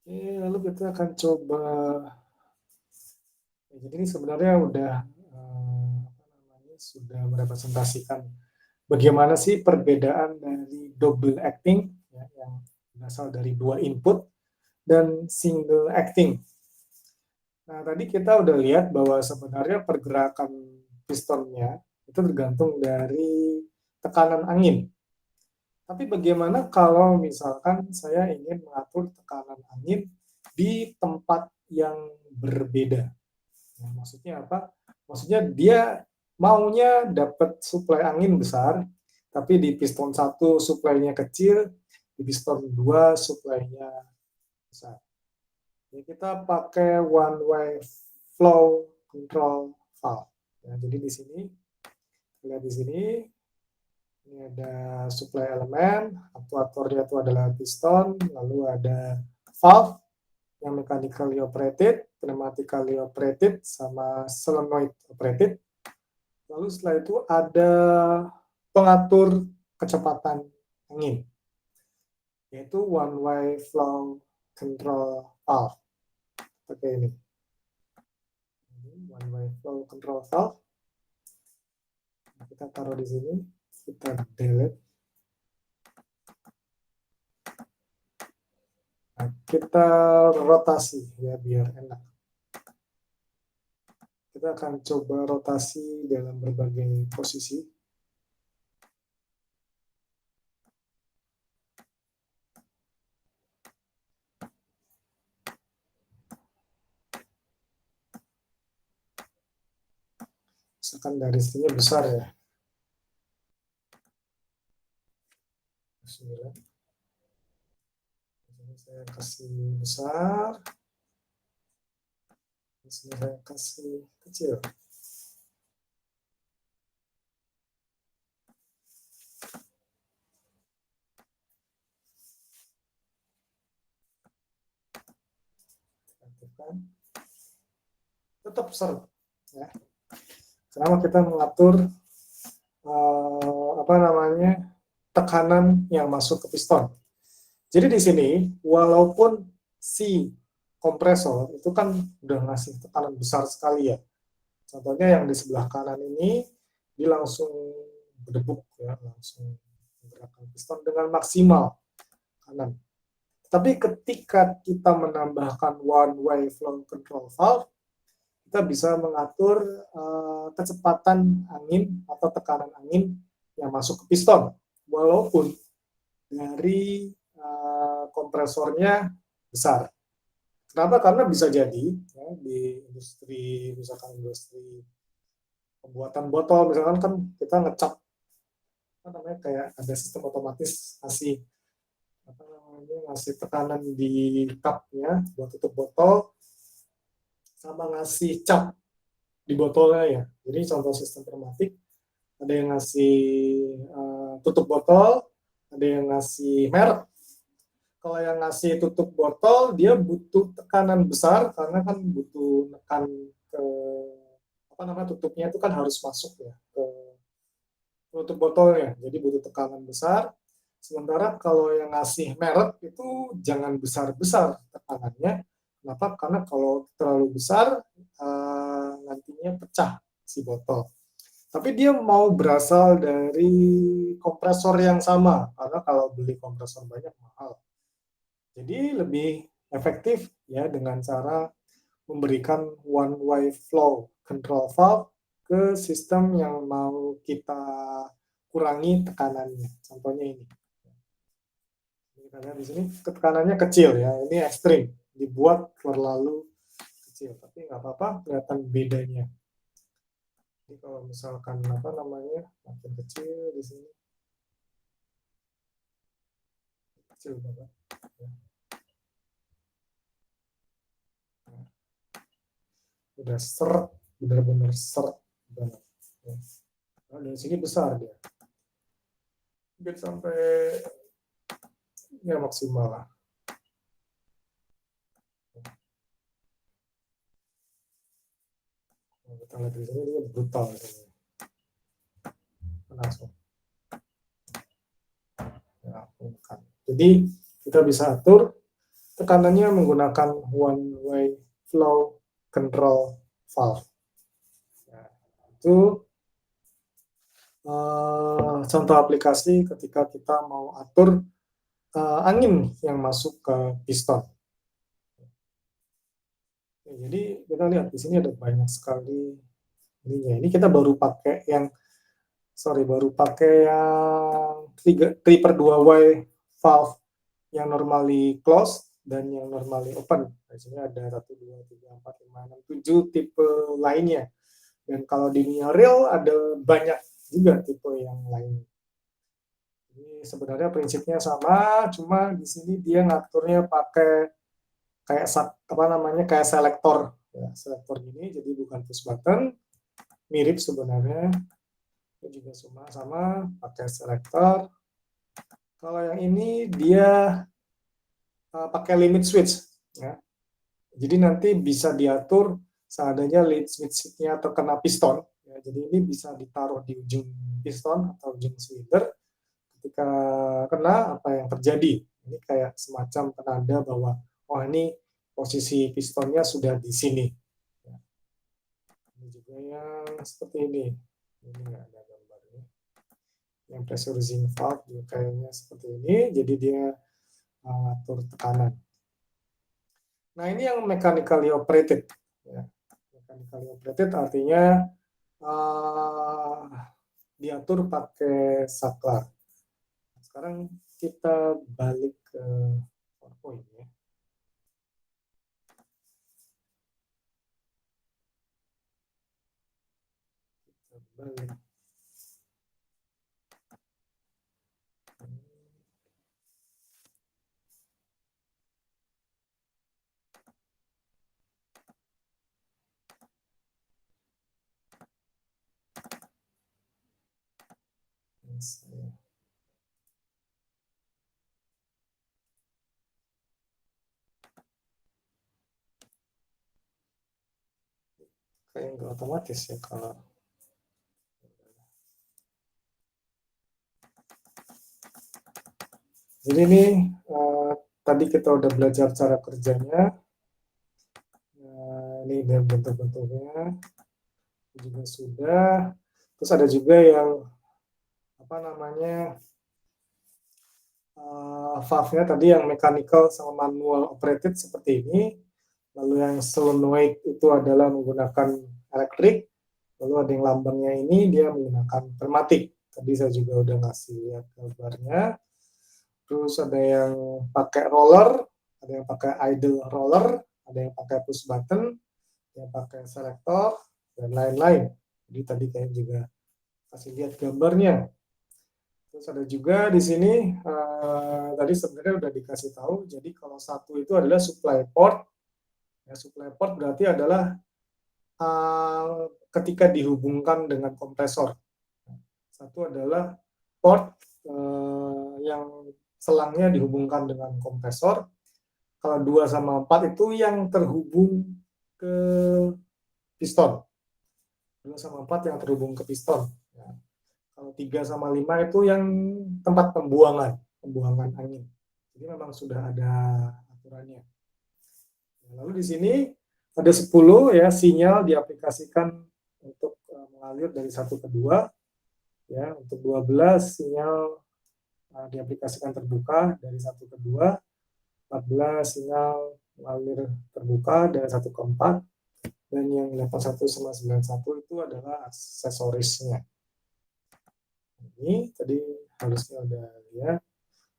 Oke, lalu kita akan coba. Jadi ini sebenarnya udah sudah merepresentasikan bagaimana sih perbedaan dari double acting ya, yang berasal dari 2 input dan single acting. Nah, tadi kita udah lihat bahwa sebenarnya pergerakan pistonnya itu tergantung dari tekanan angin. Tapi bagaimana kalau misalkan saya ingin mengatur tekanan angin di tempat yang berbeda? Nah, maksudnya apa? Maksudnya dia maunya dapat suplai angin besar, tapi di piston 1 suplainya kecil, di piston 2 suplainya besar. Ya, kita pakai one way flow control valve. Ya, jadi di sini, lihat di sini, ini ada supply elemen, aktuatornya itu adalah piston, lalu ada valve yang mechanically operated, pneumatically operated, sama solenoid operated. Lalu setelah itu ada pengatur kecepatan angin, yaitu one way flow control valve. Pakai ini. One way flow control valve. kita taruh di sini, kita delete. Nah, kita rotasi ya biar enak. Kita akan coba rotasi dalam berbagai posisi. Misalkan garisnya besar ya. 9. Ini saya kasih besar. Di sini saya kasih kecil. Aktifkan. Tetap besar ya. Kenapa kita mengatur tekanan yang masuk ke piston? Jadi di sini walaupun si kompresor itu kan udah ngasih tekanan besar sekali ya. Contohnya yang di sebelah kanan ini dia langsung berdebuk ya, langsung menggerakkan piston dengan maksimal kanan. Tapi ketika kita menambahkan one way flow control valve, kita bisa mengatur kecepatan angin atau tekanan angin yang masuk ke piston, walaupun dari kompresornya besar. Kenapa? Karena bisa jadi ya, di industri, misalkan industri pembuatan botol, misalkan kan kita ngecap kayak ada sistem otomatis ngasih tekanan di cupnya buat tutup botol, sama ngasih cap di botolnya ya. Jadi contoh sistem pneumatik, ada yang ngasih tutup botol, ada yang ngasih merek. Kalau yang ngasih tutup botol, dia butuh tekanan besar karena kan butuh nekan ke tutupnya itu kan harus masuk ya ke tutup botolnya. Jadi butuh tekanan besar. Sementara kalau yang ngasih merek itu jangan besar-besar tekanannya. Kenapa? Karena kalau terlalu besar nantinya pecah si botol. Tapi dia mau berasal dari kompresor yang sama, karena kalau beli kompresor banyak mahal. Jadi lebih efektif ya dengan cara memberikan one way flow control valve ke sistem yang mau kita kurangi tekanannya. Contohnya ini. Kita lihat di sini tekanannya kecil ya, ini ekstrim, dibuat terlalu kecil, tapi nggak apa-apa, kelihatan bedanya. Jadi kalau misalkan makin kecil di sini, kecil banget. Ya. Udah seret, benar-benar seret banget. Ya. Nah, dari sini besar dia, mungkin sampai ya maksimal lah. Nah, kita lihat di sini dia brutal gitu. Langsung. Ya, jadi kita bisa atur tekanannya menggunakan one way flow control valve. Ya, itu contoh aplikasi ketika kita mau atur angin yang masuk ke piston. Ya, jadi kita lihat di sini ada banyak sekali ininya. Ini kita baru pakai yang 3/2 way valve yang normally close dan yang normally open. Di sini ada 1, 2, 3, 4, 5, 6, 7 tipe lainnya. Dan kalau di dunia real ada banyak juga tipe yang lain. Ini sebenarnya prinsipnya sama, cuma di sini dia ngaturnya pakai kayak kayak selektor, ya, selektor gini, jadi bukan push button, mirip sebenarnya. Ini juga sama pakai selektor. Kalau yang ini dia pakai limit switch, ya. Jadi nanti bisa diatur seadanya limit switch-nya terkena piston. Ya, jadi ini bisa ditaruh di ujung piston atau ujung slider. Ketika kena, apa yang terjadi? Ini kayak semacam penanda bahwa oh ini posisi pistonnya sudah di sini. Ya. Ini juga yang seperti ini. Ini nggak ada gambarnya. Yang pressurizing valve juga kayaknya seperti ini, jadi dia mengatur tekanan. Nah, ini yang mechanically operated. Ya. Mechanically operated artinya diatur pakai saklar. Sekarang kita balik ke PowerPoint ya. Kita balik. Kayak nggak otomatis ya kalau jadi ini tadi kita udah belajar cara kerjanya. Ini bentuk-bentuknya juga sudah. Terus ada juga yang apa namanya valve-nya tadi yang mechanical sama manual operated seperti ini. Lalu yang solenoid itu adalah menggunakan elektrik. Lalu ada yang lambangnya ini dia menggunakan pneumatik. Tadi saya juga udah ngasih lihat gambarnya. Terus ada yang pakai roller, ada yang pakai idle roller, ada yang pakai push button, yang pakai selektor, dan lain-lain. Jadi tadi kayak juga kasih lihat gambarnya. Terus ada juga di sini, tadi sebenarnya udah dikasih tahu, jadi kalau satu itu adalah supply port. Ya, supply port berarti adalah ketika dihubungkan dengan kompresor. Satu adalah port yang selangnya dihubungkan dengan kompresor. Kalau 2 sama 4 itu yang terhubung ke piston. 2 sama 4 yang terhubung ke piston. Ya. Kalau 3 sama 5 itu yang tempat pembuangan angin. Jadi memang sudah ada aturannya. Lalu di sini ada 10 ya sinyal diaplikasikan untuk mengalir dari 1 ke 2. Ya, untuk 12 sinyal diaplikasikan terbuka dari 1 ke 2. 14 sinyal mengalir terbuka dari 1 ke 4. Dan yang 81 sama 91 itu adalah aksesorisnya. Ini tadi harusnya udah lihat.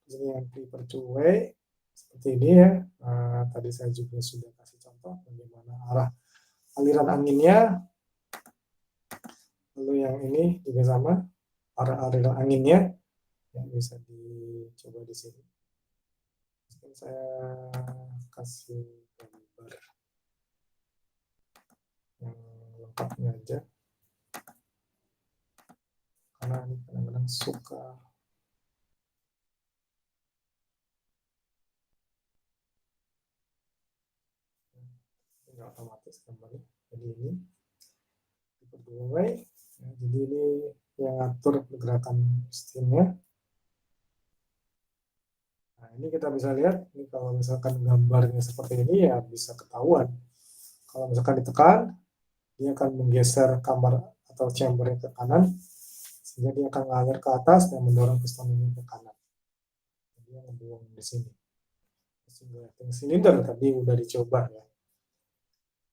Ini yang prefer two way seperti ini ya. Tadi saya juga sudah kasih contoh bagaimana arah aliran anginnya. Lalu yang ini juga sama, arah aliran anginnya yang bisa dicoba di sini. Mungkin saya kasih gambar yang lengkapnya aja. Karena ini kadang-kadang suka nggak otomatis gambarnya. Jadi ini berdua ya, jadi ini yang ngatur pergerakan steamnya. Nah ini kita bisa lihat, ini kalau misalkan gambarnya seperti ini ya bisa ketahuan. Kalau misalkan ditekan, dia akan menggeser kamar atau chambernya ke kanan, sehingga dia akan ngalir ke atas dan mendorong piston ini ke kanan. Jadi dia ngebuang di sini. Sehingga silinder tadi udah dicoba ya.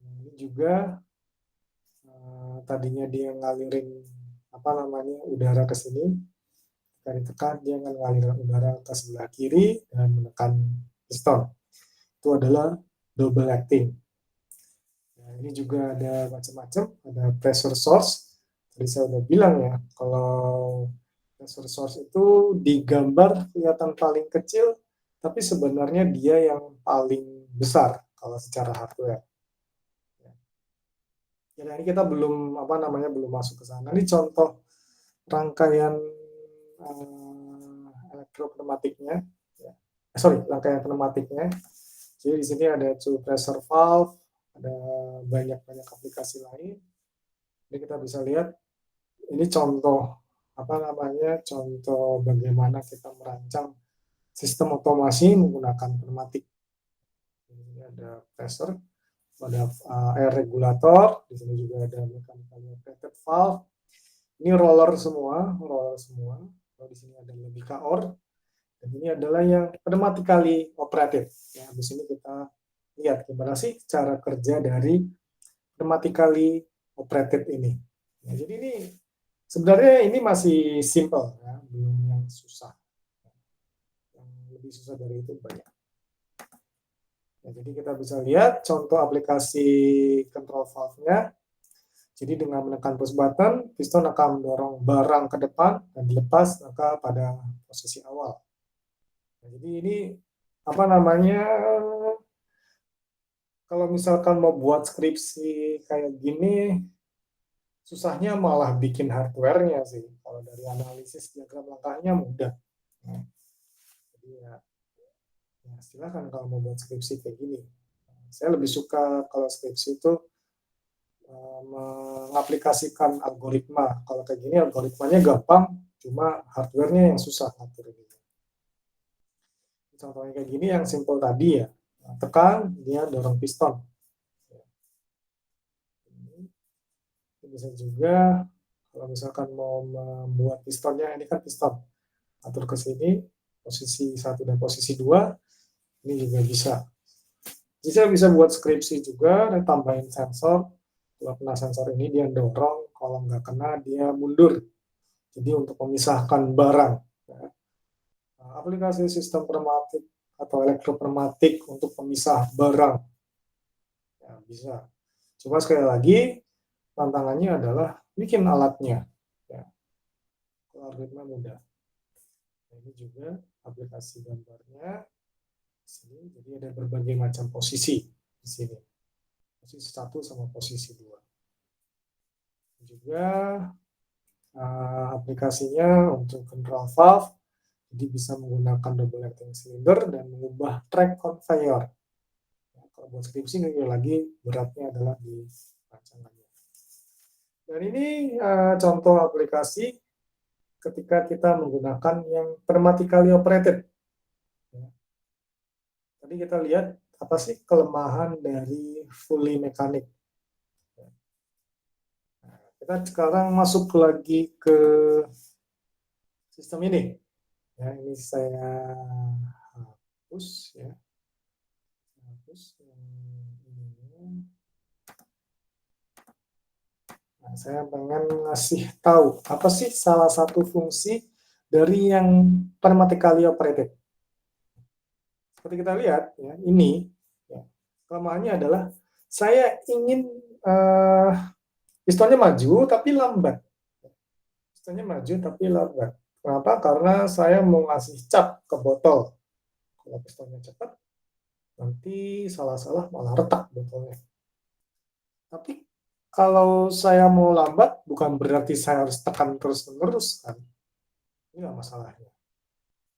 Ini juga tadinya dia ngalirin udara ke sini, ketika ditekan dia akan ngalirin udara ke sebelah kiri dan menekan piston. Itu adalah double acting. Nah, ini juga ada macam-macam, ada pressure source. Tadi saya udah bilang ya, kalau pressure source itu digambar kelihatan paling kecil, tapi sebenarnya dia yang paling besar kalau secara hardware. Ya, ini kita belum belum masuk ke sana. Ini contoh rangkaian elektropneumatiknya. Ya. Rangkaian pneumatiknya. Jadi di sini ada two pressure valve, ada banyak aplikasi lain. Ini kita bisa lihat. Ini contoh contoh bagaimana kita merancang sistem otomasi menggunakan pneumatik. Ini ada pressure. Ada air regulator, di sini juga ada mechanical operated valve. Ini roller semua. Kalau di sini ada logika OR, dan ini adalah yang pneumatically operated. Ya, di sini kita lihat gimana sih cara kerja dari pneumatically operated ini. Ya, jadi ini sebenarnya ini masih simple, ya, belum yang susah. Yang lebih susah dari itu banyak. Ya, jadi kita bisa lihat contoh aplikasi control valve-nya. Jadi dengan menekan push button, piston akan mendorong barang ke depan dan dilepas maka pada posisi awal. Nah, jadi ini apa namanya? Kalau misalkan mau buat skripsi kayak gini, susahnya malah bikin hardware-nya sih. Kalau dari analisis diagram langkahnya mudah. Nah, jadi ya silakan kalau mau buat skripsi kayak gini. Saya lebih suka kalau skripsi itu mengaplikasikan algoritma. Kalau kayak gini algoritmanya gampang, cuma hardware-nya yang susah ngatur ini. Contohnya kayak gini yang simple tadi ya, tekan dia dorong piston. Ini bisa juga kalau misalkan mau membuat pistonnya, ini kan piston, atur ke sini posisi 1 dan posisi 2, ini juga bisa. Jadi saya bisa buat skripsi juga dan tambahin sensor. Kalau kena sensor ini dia dorong, kalau nggak kena dia mundur. Jadi untuk memisahkan barang. Ya. Nah, aplikasi sistem pneumatik atau elektropneumatik untuk pemisah barang. Ya, bisa. Cuma sekali lagi, tantangannya adalah bikin alatnya. Ya. Algoritma mudah. Nah, ini juga aplikasi gambarnya. Sini, jadi ada berbagai macam posisi di sini. Posisi 1 sama posisi 2. Juga aplikasinya untuk control valve, jadi bisa menggunakan double acting cylinder dan mengubah track conveyor. Ya, kalau buat skripsi lagi beratnya adalah di rancangannya. Dan ini contoh aplikasi ketika kita menggunakan yang pneumatically operated. Ya. Tadi kita lihat apa sih kelemahan dari fully mechanic. Nah, kita sekarang masuk lagi ke sistem ini. Ya, ini saya hapus ya. Hapus yang ini. Nah, saya pengen ngasih tahu apa sih salah satu fungsi dari yang pneumatically operated. Seperti kita lihat ya, ini ya, kelemahannya adalah saya ingin pistonnya maju tapi lambat. Pistonnya maju tapi lambat. Kenapa? Karena saya mau ngasih cap ke botol. Kalau pistonnya cepat, nanti salah-salah malah retak botolnya. Tapi kalau saya mau lambat, bukan berarti saya harus tekan terus-menerus kan. Ini nggak masalahnya.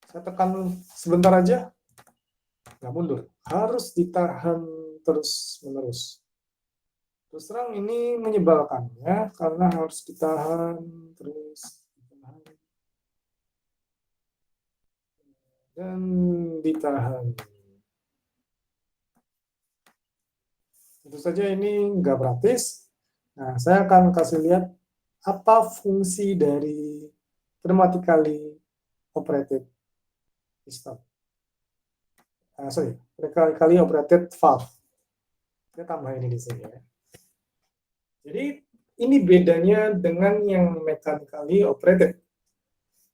Saya tekan sebentar aja, nggak mundur. Harus ditahan terus-menerus. Terus terang ini menyebalkan ya, karena harus ditahan terus. Dan ditahan. Tentu saja ini nggak praktis. Nah, saya akan kasih lihat apa fungsi dari pneumatically operated piston. Pneumatically operated valve. Kita tambah ini di sini ya. Jadi ini bedanya dengan yang mechanically operated.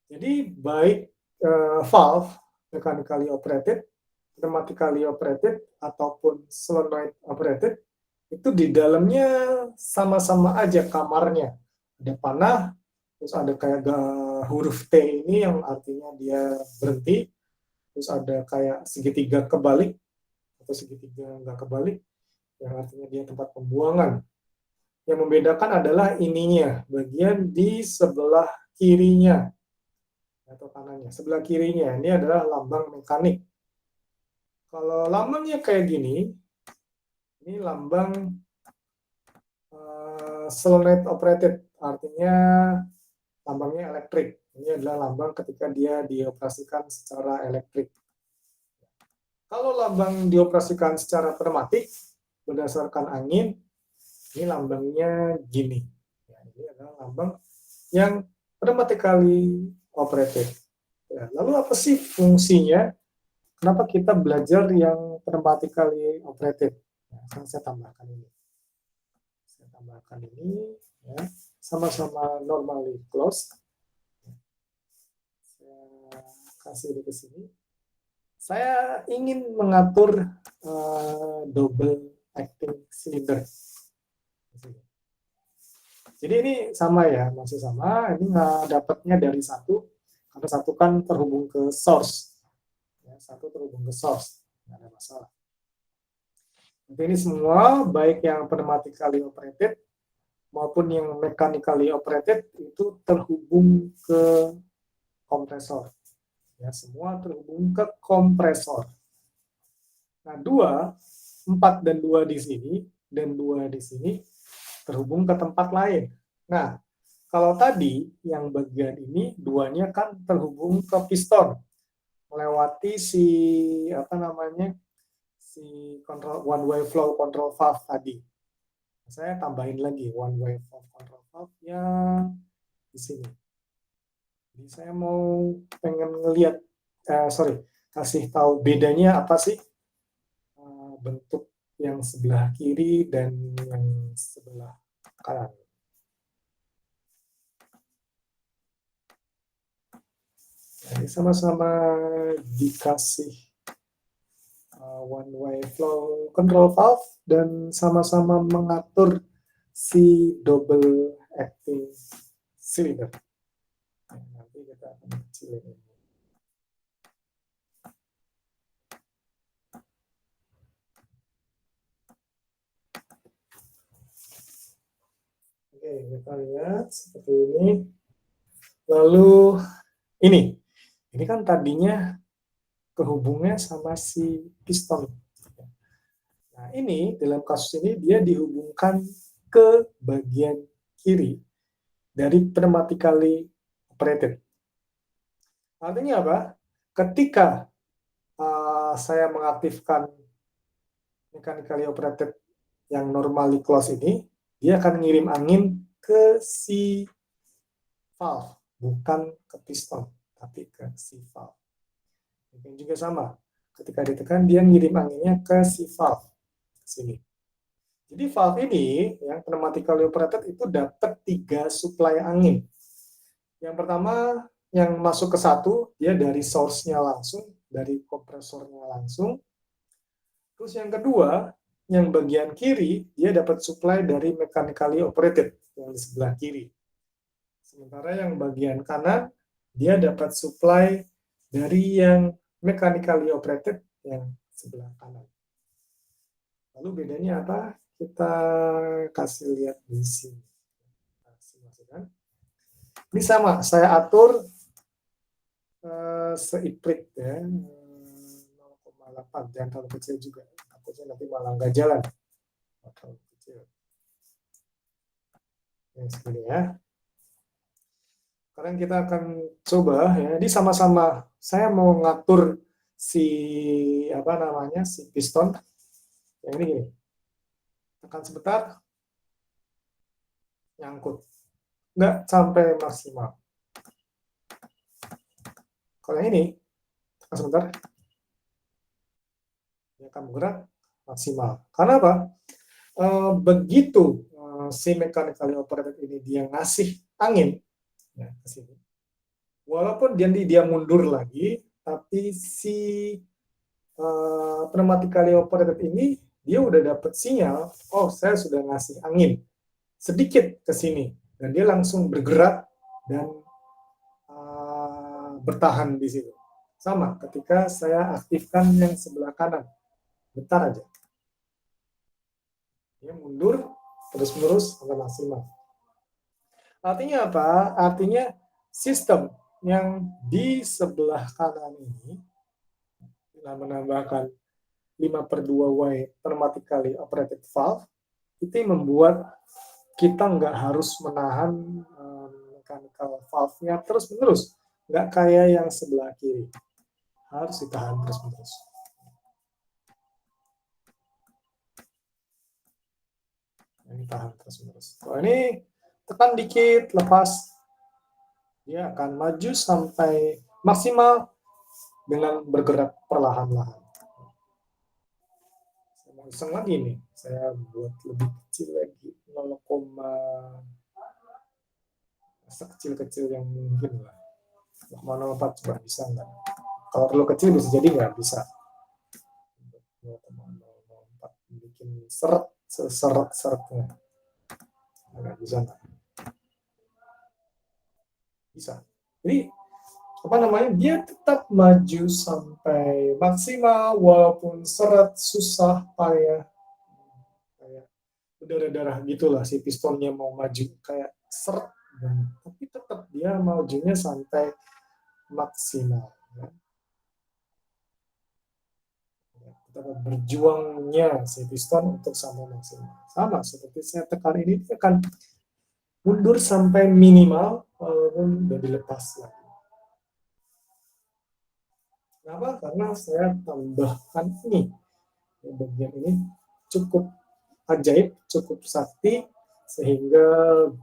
Jadi baik valve mechanically operated, pneumatically operated ataupun solenoid operated itu di dalamnya sama-sama aja kamarnya. Ada panah, terus ada kayak huruf T ini yang artinya dia berhenti, terus ada kayak segitiga kebalik atau segitiga nggak kebalik yang artinya dia tempat pembuangan. Yang membedakan adalah ininya, bagian di sebelah kirinya atau kanannya. Sebelah kirinya ini adalah lambang mekanik. Kalau lambangnya kayak gini, ini lambang solenoid operated, artinya lambangnya elektrik. Ini adalah lambang ketika dia dioperasikan secara elektrik. Kalau lambang dioperasikan secara pneumatik, berdasarkan angin, ini lambangnya gini. Ya, ini adalah lambang yang pneumatically operated. Ya, lalu apa sih fungsinya? Kenapa kita belajar yang pneumatically operated? Nah, sekarang saya tambahkan ini. Ya, sama-sama normally closed. Saya kasih ini ke sini. Saya ingin mengatur double acting cylinder. Jadi ini sama ya, masih sama. Ini dapatnya dari satu, karena satu kan terhubung ke source. Ya, satu terhubung ke source, nggak ada masalah. Jadi ini semua, baik yang pneumatically operated maupun yang mechanically operated, itu terhubung ke kompresor. Ya, semua terhubung ke kompresor. Nah, 4 dan 2 di sini, dan 2 di sini, terhubung ke tempat lain. Nah, kalau tadi yang bagian ini, duanya kan terhubung ke piston, melewati si control one way flow control valve tadi. Saya tambahin lagi one way flow control valve yang di sini. Jadi saya mau pengen ngelihat, kasih tahu bedanya apa sih bentuk yang sebelah kiri dan yang sebelah kanan. Jadi sama-sama dikasih one way flow control valve dan sama-sama mengatur si double acting cylinder. Nah, nanti kita akan kecilin ini. Oke, kita lihat seperti ini. Lalu ini kan tadinya kehubungnya sama si piston. Nah, ini dalam kasus ini dia dihubungkan ke bagian kiri dari pneumatically operated. Artinya apa? Ketika saya mengaktifkan mechanically operated yang normally closed ini, dia akan ngirim angin ke si valve, bukan ke piston, tapi ke si valve. Ini juga sama. Ketika ditekan, dia ngirim anginnya ke si valve. Sini. Jadi valve ini, yang pneumatically operated itu dapat 3 suplai angin. Yang pertama, yang masuk ke satu, dia dari source-nya langsung, dari kompresornya langsung. Terus yang kedua, yang bagian kiri, dia dapat supply dari mechanically operated, yang di sebelah kiri. Sementara yang bagian kanan, dia dapat supply dari yang mechanically operated, yang sebelah kanan. Lalu bedanya apa? Kita kasih lihat di sini. Ini sama, saya atur seiprit ya, 0,8, jangan terlalu kecil juga. Takutnya nanti malah nggak jalan. Terlalu kecil. Yang segini ya. Sekarang kita akan coba ya. Ini sama-sama saya mau ngatur si si piston. Yang ini gini. Tekan sebentar. Nyangkut. Nggak sampai maksimal. Kalau yang ini, tekan sebentar. Dia akan bergerak maksimal. Karena apa? Begitu si mechanically operated ini dia ngasih angin ya, ke sini. Walaupun dia mundur lagi, tapi si pneumatically operated ini dia udah dapat sinyal, oh saya sudah ngasih angin sedikit ke sini, dan dia langsung bergerak dan bertahan di situ. Sama ketika saya aktifkan yang sebelah kanan, bentar aja. Dia mundur terus-menerus sampai maksimal. Artinya apa? Artinya sistem yang di sebelah kanan ini menambahkan 5/2 way pneumatically operated valve, itu membuat kita nggak harus menahan mechanical valve-nya terus-menerus. Nggak kayak yang sebelah kiri. Harus ditahan terus-menerus. Ini tahan terus-menerus. Kalau ini tekan dikit, lepas. dia akan maju sampai maksimal dengan bergerak perlahan-lahan. Saya mau iseng lagi nih, saya buat lebih kecil lagi, 0, sekecil-kecil yang mungkin lah. 0,04 coba bisa nggak? Kalau terlalu kecil bisa jadi nggak bisa. 0,004 bikin seret-seretnya. Nggak bisa nggak? Bisa. Jadi apa namanya, dia tetap maju sampai maksimal walaupun seret, susah, payah, kayak berdarah-darah gitulah si pistonnya mau maju kayak seret, tapi tetap dia majunya sampai maksimal. Ya. Betapa berjuangnya si piston untuk sampai maksimal. Sama seperti saya tekan ini, dia akan mundur sampai minimal walaupun udah dilepas lagi. Kenapa? Karena saya tambahkan ini. Bagian ini cukup ajaib, cukup sakti, sehingga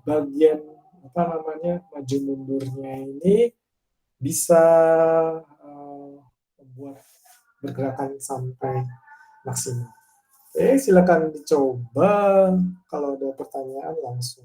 bagian apa namanya maju mundurnya ini bisa membuat pergerakan sampai maksimal. Oke, silakan dicoba. Kalau ada pertanyaan langsung.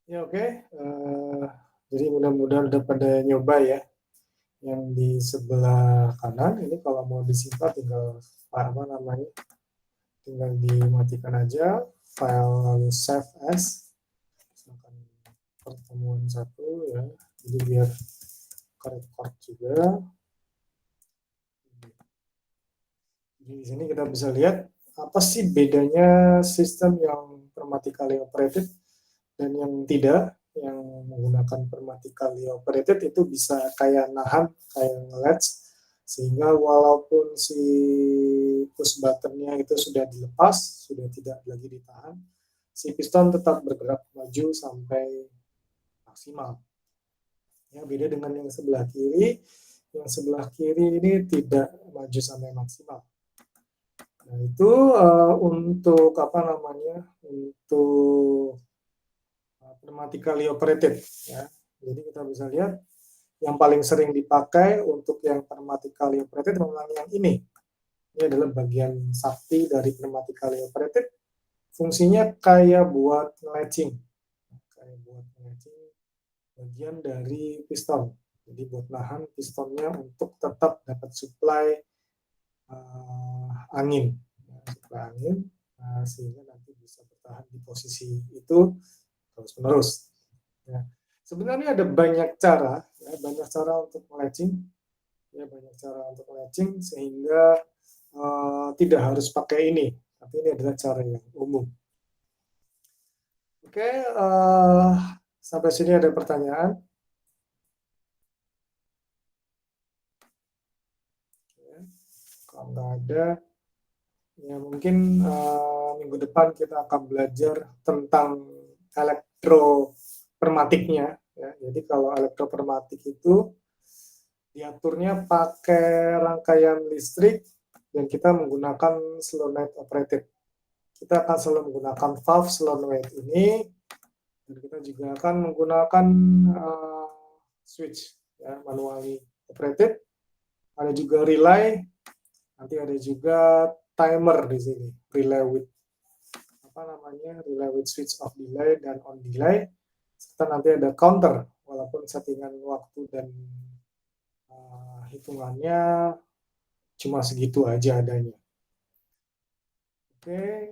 Ya oke. Jadi mudah-mudahan udah pada nyoba ya. Yang di sebelah kanan ini kalau mau disimpan tinggal apa namanya, tinggal dimatikan aja file lalu save as, misalkan pertemuan 1 ya, jadi biar record juga. Jadi di sini kita bisa lihat apa sih bedanya sistem yang permatically operated dan yang tidak. Yang menggunakan permatically operated itu bisa kayak nahan, kayak nge-latch, sehingga walaupun si push buttonnya itu sudah dilepas, sudah tidak lagi ditahan, si piston tetap bergerak maju sampai maksimal. Ya, beda dengan yang sebelah kiri, yang sebelah kiri ini tidak maju sampai maksimal. Nah, itu untuk apa namanya? Untuk pneumatically operated ya. Jadi kita bisa lihat yang paling sering dipakai untuk yang pneumatically operated memang yang ini. Ini adalah bagian sakti dari pneumatically operated. Fungsinya kayak buat nge-latching. Kayak buat nge-latching bagian dari piston. Jadi buat nahan pistonnya untuk tetap dapat supply angin. Supply angin sehingga nanti bisa bertahan di posisi itu terus-menerus. Ya. Sebenarnya ada banyak cara, ya, banyak cara untuk nge-latching. Ya, banyak cara untuk nge-latching sehingga tidak harus pakai ini, tapi ini adalah cara yang umum. Oke, sampai sini ada pertanyaan? Ya, kalau nggak ada, ya mungkin minggu depan kita akan belajar tentang elektropermatiknya. Ya. Jadi kalau elektropermatik itu diaturnya pakai rangkaian listrik dan kita menggunakan solenoid operated. Kita akan selalu menggunakan valve solenoid ini dan kita juga akan menggunakan switch ya, manually operated. Ada juga relay, nanti ada juga timer di sini, relay with relay with switch off delay dan on delay. Serta nanti ada counter, walaupun settingan waktu dan hitungannya cuma segitu aja adanya. Oke,